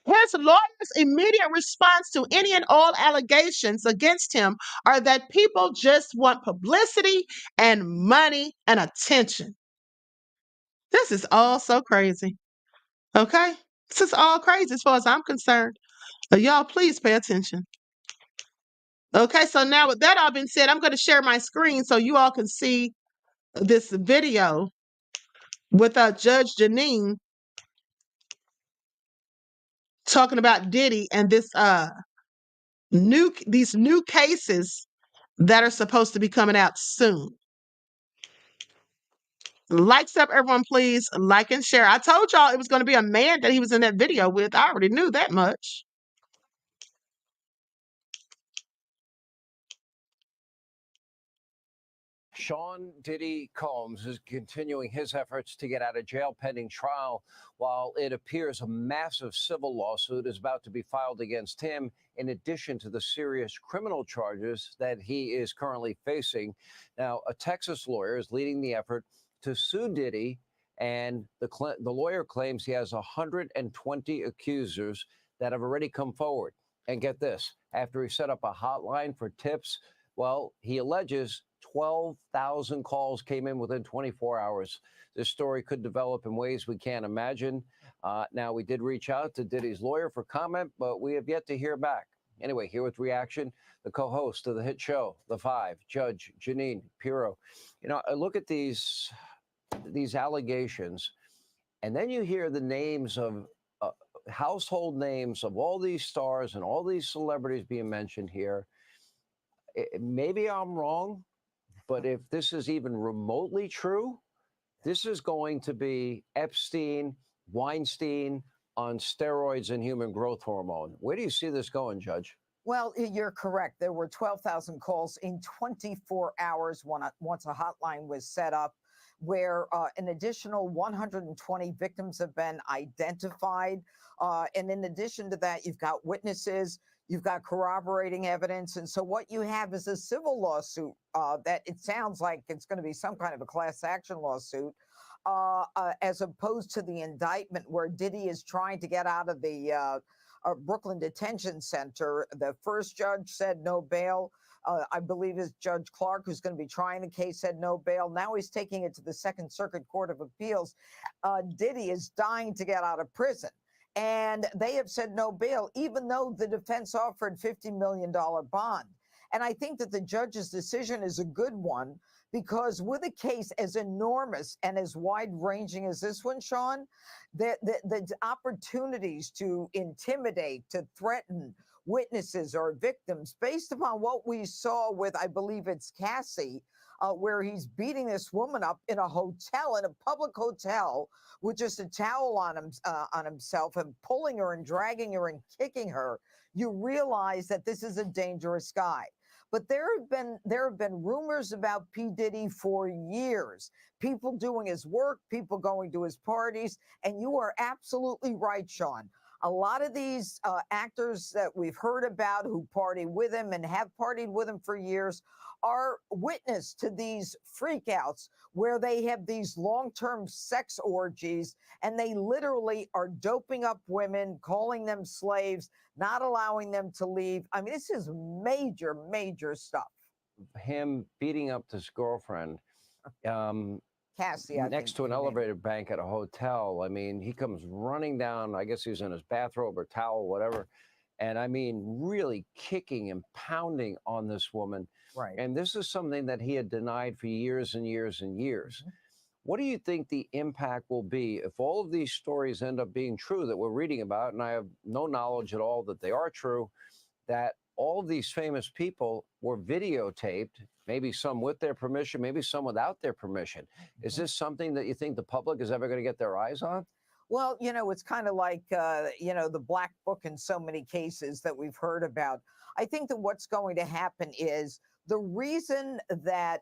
I: His lawyer's immediate response to any and all allegations against him are that people just want publicity and money and attention. This is all so crazy. Okay? This is all crazy as far as I'm concerned. Y'all, please pay attention. Okay, so now with that all being said, I'm going to share my screen so you all can see this video with Judge Janine talking about Diddy and these new cases that are supposed to be coming out soon. Likes up, everyone, please. Like and share. I told y'all it was going to be a man that he was in that video with. I already knew that much.
R: Sean Diddy Combs is continuing his efforts to get out of jail pending trial, while it appears a massive civil lawsuit is about to be filed against him, in addition to the serious criminal charges that he is currently facing. Now, a Texas lawyer is leading the effort to sue Diddy, and the lawyer claims he has 120 accusers that have already come forward. And get this, after he set up a hotline for tips, well, he alleges 12,000 calls came in within 24 hours. This story could develop in ways we can't imagine. Now, we did reach out to Diddy's lawyer for comment, but we have yet to hear back. Anyway, here with reaction, the co-host of the hit show, The Five, Judge Jeanine Pirro. You know, I look at these allegations, and then you hear the names of household names of all these stars and all these celebrities being mentioned here. Maybe I'm wrong, but if this is even remotely true, this is going to be Epstein, Weinstein on steroids and human growth hormone. Where do you see this going, Judge?
S: Well, you're correct. There were 12,000 calls in 24 hours once a hotline was set up, where an additional 120 victims have been identified. And in addition to that, you've got witnesses, you've got corroborating evidence. And so what you have is a civil lawsuit that it sounds like it's going to be some kind of a class action lawsuit, as opposed to the indictment where Diddy is trying to get out of the Brooklyn Detention Center. The first judge said no bail. I believe it's Judge Clark, who's going to be trying the case, said no bail. Now he's taking it to the Second Circuit Court of Appeals. Diddy is dying to get out of prison. And they have said no bail, even though the defense offered $50 million bond. And I think that the judge's decision is a good one, because with a case as enormous and as wide-ranging as this one, Sean, the opportunities to intimidate, to threaten witnesses or victims, based upon what we saw with, I believe it's Cassie, where he's beating this woman up in a hotel, in a public hotel, with just a towel on himself, and pulling her and dragging her and kicking her, you realize that this is a dangerous guy. But there have been rumors about P. Diddy for years. People doing his work, people going to his parties, and you are absolutely right, Sean. A lot of these actors that we've heard about who party with him and have partied with him for years are witness to these freakouts where they have these long-term sex orgies, and they literally are doping up women, calling them slaves, not allowing them to leave. I mean, this is major, major stuff.
R: Him beating up this girlfriend
S: Cassie,
R: next to an elevator bank at a hotel. I mean, he comes running down. I guess he's in his bathrobe or towel, whatever. And I mean, really kicking and pounding on this woman.
S: Right.
R: And this is something that he had denied for years and years and years. What do you think the impact will be if all of these stories end up being true that we're reading about, and I have no knowledge at all that they are true, that all of these famous people were videotaped, maybe some with their permission, maybe some without their permission? Is this something that you think the public is ever going to get their eyes on?
S: Well, you know, it's kind of like, the black book in so many cases that we've heard about. I think that what's going to happen is the reason that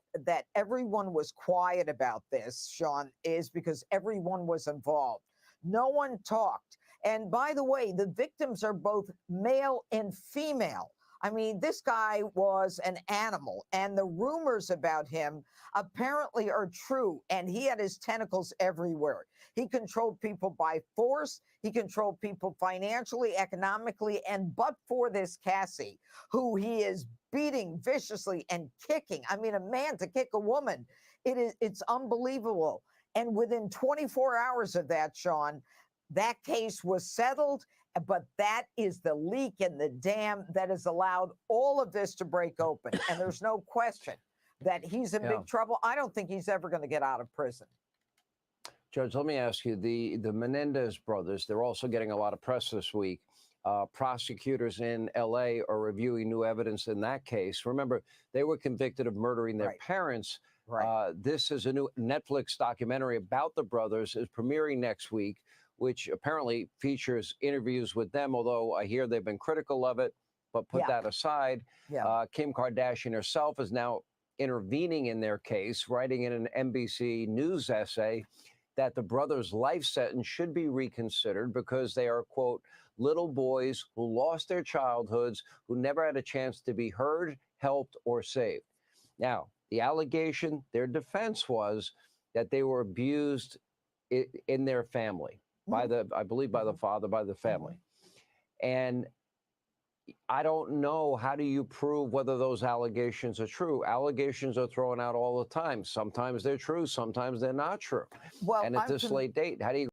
S: everyone was quiet about this, Sean, is because everyone was involved. No one talked. And by the way, the victims are both male and female. I mean, this guy was an animal, and the rumors about him apparently are true, and he had his tentacles everywhere. He controlled people by force. He controlled people financially, economically, and but for this Cassie, who he is beating viciously and kicking. I mean, a man to kick a woman, it's unbelievable. And within 24 hours of that, Sean, that case was settled. But that is the leak in the dam that has allowed all of this to break open. And there's no question that he's in big trouble. I don't think he's ever going to get out of prison.
R: Judge, let me ask you, the Menendez brothers, they're also getting a lot of press this week. Prosecutors in L.A. are reviewing new evidence in that case. Remember, they were convicted of murdering their parents.
S: Right.
R: This is a new Netflix documentary about the brothers, is premiering next week, which apparently features interviews with them, although I hear they've been critical of it. But put that aside, Kim Kardashian herself is now intervening in their case, writing in an NBC News essay that the brothers' life sentence should be reconsidered because they are, quote, little boys who lost their childhoods, who never had a chance to be heard, helped, or saved. Now, the allegation, their defense was that they were abused in their family. By the, I believe by the father, by the family. And I don't know. How do you prove whether those allegations are true? Allegations are thrown out all the time. Sometimes they're true, sometimes they're not true.
S: Well,
R: and at this late date, how do you?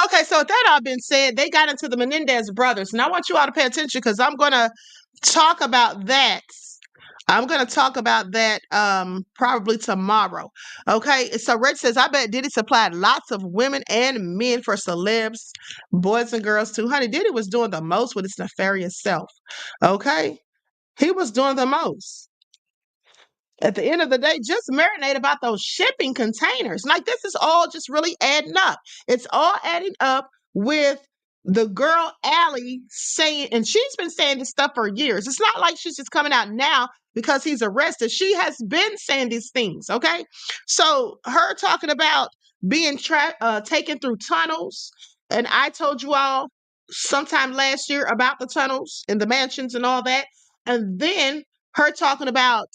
I: Okay, so with that all been said, they got into the Menendez brothers, and I want you all to pay attention because I'm going to talk about that. I'm going to talk about that probably tomorrow. Okay, so Rich says, I bet Diddy supplied lots of women and men for celebs, boys and girls too. Honey, Diddy was doing the most with his nefarious self. Okay, he was doing the most. At the end of the day, just marinate about those shipping containers. Like, this is all just really adding up. It's all adding up with the girl Allie saying, and she's been saying this stuff for years. It's not like she's just coming out now because he's arrested. She has been saying these things. Okay, so her talking about being taken through tunnels, and I told you all sometime last year about the tunnels and the mansions and all that, and then her talking about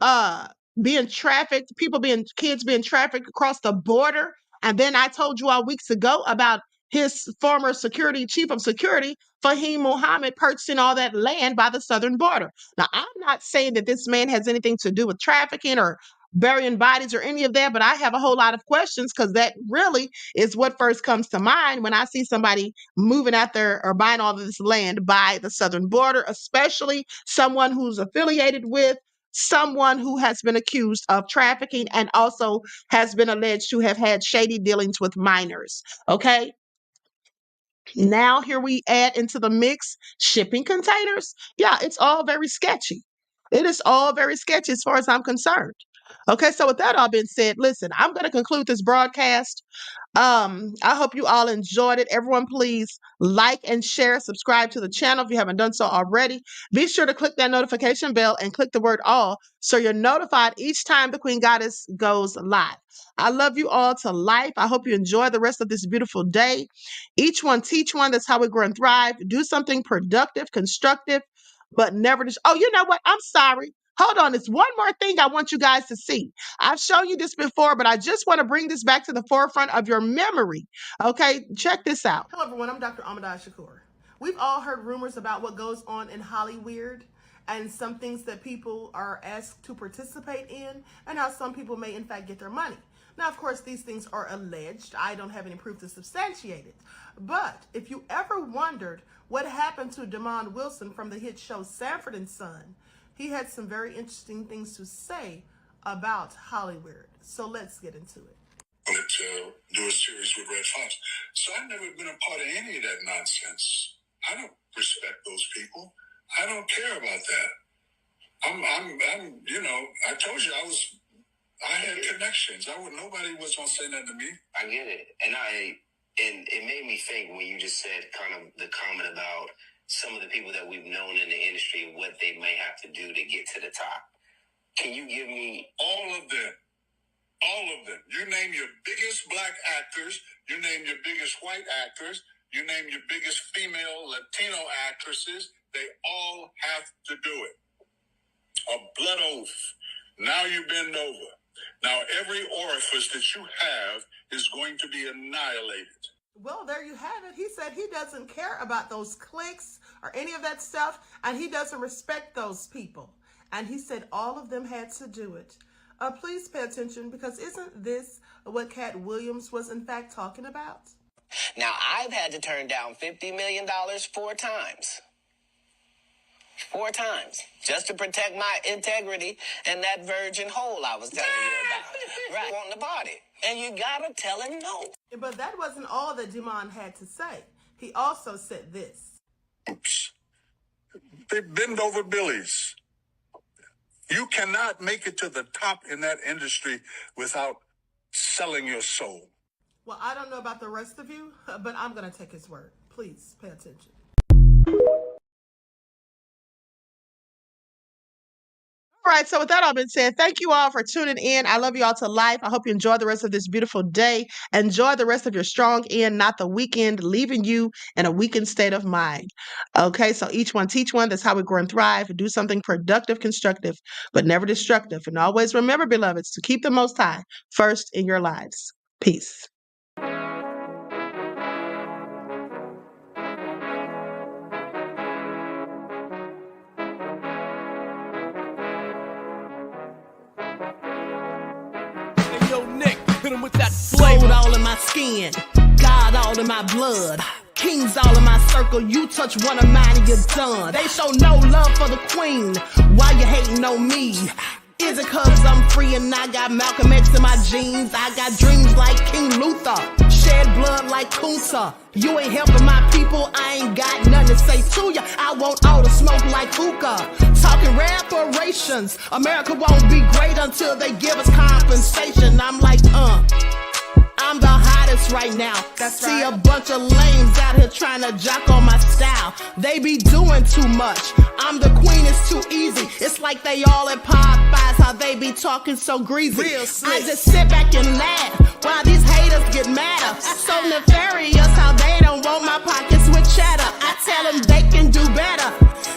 I: uh being trafficked, kids being trafficked across the border. And then I told you all weeks ago about his former chief of security, Fahim Muhammad, purchasing all that land by the southern border. Now, I'm not saying that this man has anything to do with trafficking or burying bodies or any of that, but I have a whole lot of questions because that really is what first comes to mind when I see somebody moving out there or buying all of this land by the southern border, especially someone who's affiliated with someone who has been accused of trafficking and also has been alleged to have had shady dealings with minors. Okay. Now, here we add into the mix shipping containers. Yeah, it's all very sketchy. It is all very sketchy as far as I'm concerned. Okay, so with that all being said, listen, I'm going to conclude this broadcast. I hope you all enjoyed it. Everyone, please like and share, subscribe to the channel if you haven't done so already. Be sure to click that notification bell and click the word all so you're notified each time the Queen Goddess goes live. I love you all to life. I hope you enjoy the rest of this beautiful day. Each one teach one. That's how we grow and thrive. Do something productive, constructive, but never just, oh, you know what? I'm sorry. Hold on. There's one more thing I want you guys to see. I've shown you this before, but I just want to bring this back to the forefront of your memory. Okay, check this out. Hello, everyone. I'm Dr. Ahmadiyyah Shakur. We've all heard rumors about what goes on in Hollywood and some things that people are asked to participate in and how some people may, in fact, get their money. Now, of course, these things are alleged. I don't have any proof to substantiate it. But if you ever wondered what happened to Damon Wilson from the hit show Sanford and Son, he had some very interesting things to say about Hollywood. So let's get into it.
T: To do a series with Red Fox. So I've never been a part of any of that nonsense. I don't respect those people. I don't care about that. I'm you know, I told you I had connections. Nobody was gonna say nothing to me.
U: I get it. And it made me think when you just said kind of the comment about some of the people that we've known in the industry and what they may have to do to get to the top. Can you give me
T: all of them? All of them. You name your biggest black actors, you name your biggest white actors, you name your biggest female Latino actresses, they all have to do it. A blood oath. Now you bend over. Now every orifice that you have is going to be annihilated.
I: Well, there you have it. He said he doesn't care about those clicks or any of that stuff, and he doesn't respect those people. And he said all of them had to do it. Please pay attention, because isn't this what Cat Williams was in fact talking about?
U: Now, I've had to turn down $50 million 4 times. 4 times. Just to protect my integrity and that virgin hole I was telling you about. Right. On the body. And you gotta tell him no.
I: But that wasn't all that Damon had to say. He also said this.
T: Oops. They bend over billies. You cannot make it to the top in that industry without selling your soul.
I: Well, I don't know about the rest of you, but I'm going to take his word. Please pay attention. right. So with that all been said, thank you all for tuning in. I love you all to life. I hope you enjoy the rest of this beautiful day. Enjoy the rest of your strong end, not the weekend, leaving you in a weakened state of mind. Okay, so each one teach one. That's how we grow and thrive. Do something productive, constructive, but never destructive. And always remember, beloveds, to keep the Most High first in your lives. Peace.
B: Yo, Nick, hit him with that flavor. Gold all in my skin, God all in my blood. Kings all in my circle, you touch one of mine and you're done. They show no love for the queen, why you hating on me? Is it cause I'm free and I got Malcolm X in my jeans? I got dreams like King Luther, shed blood like Kunsa. You ain't helping my people, I ain't got nothing to say to ya. I want all the smoke like hookah. Talking reparations, America won't be great until they give us compensation. I'm like, I'm the hottest right now. See a bunch of lames out here trying to jock on my style. They be doing too much. I'm the queen, it's too easy. It's like they all at Popeyes, how they be talking so greasy. I just sit back and laugh while these haters get madder. So nefarious how they don't want my pockets with cheddar. I tell them they can do better.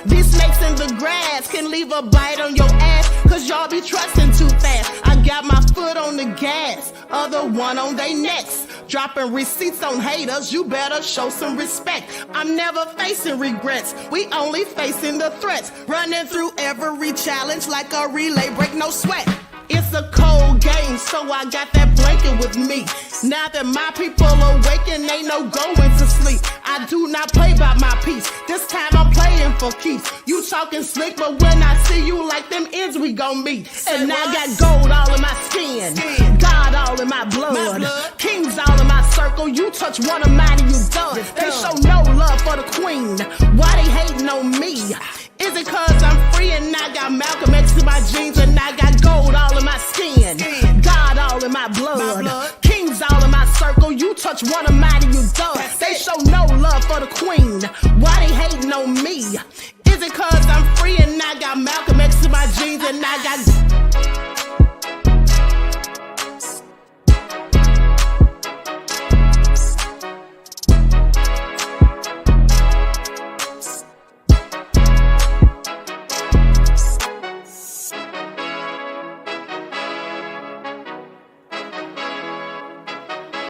B: These snakes in the grass can leave a bite on your ass, cause y'all be trusting too fast. I got my foot on the gas, other one on they necks. Dropping receipts on haters, you better show some respect. I'm never facing regrets, we only facing the threats. Running through every challenge like a relay, break no sweat. It's a cold game, so I got that blanket with me. Now that my people awaken, ain't no going to sleep. I do not play by my piece, this time I'm playing for keeps. You talking slick, but when I see you like them ends, we gon' meet. And I got gold all in my skin, God all in my blood. Kings all in my circle, you touch one of mine and you done. They show no love for the queen, why they hating on me? Is it cause I'm free and I got Malcolm X in my jeans and I got gold all in my skin, God all in my blood. Kings all in my circle, you touch one of mine and you done. They show no love for the queen, why they hating on me? Is it cause I'm free and I got Malcolm X in my jeans and I got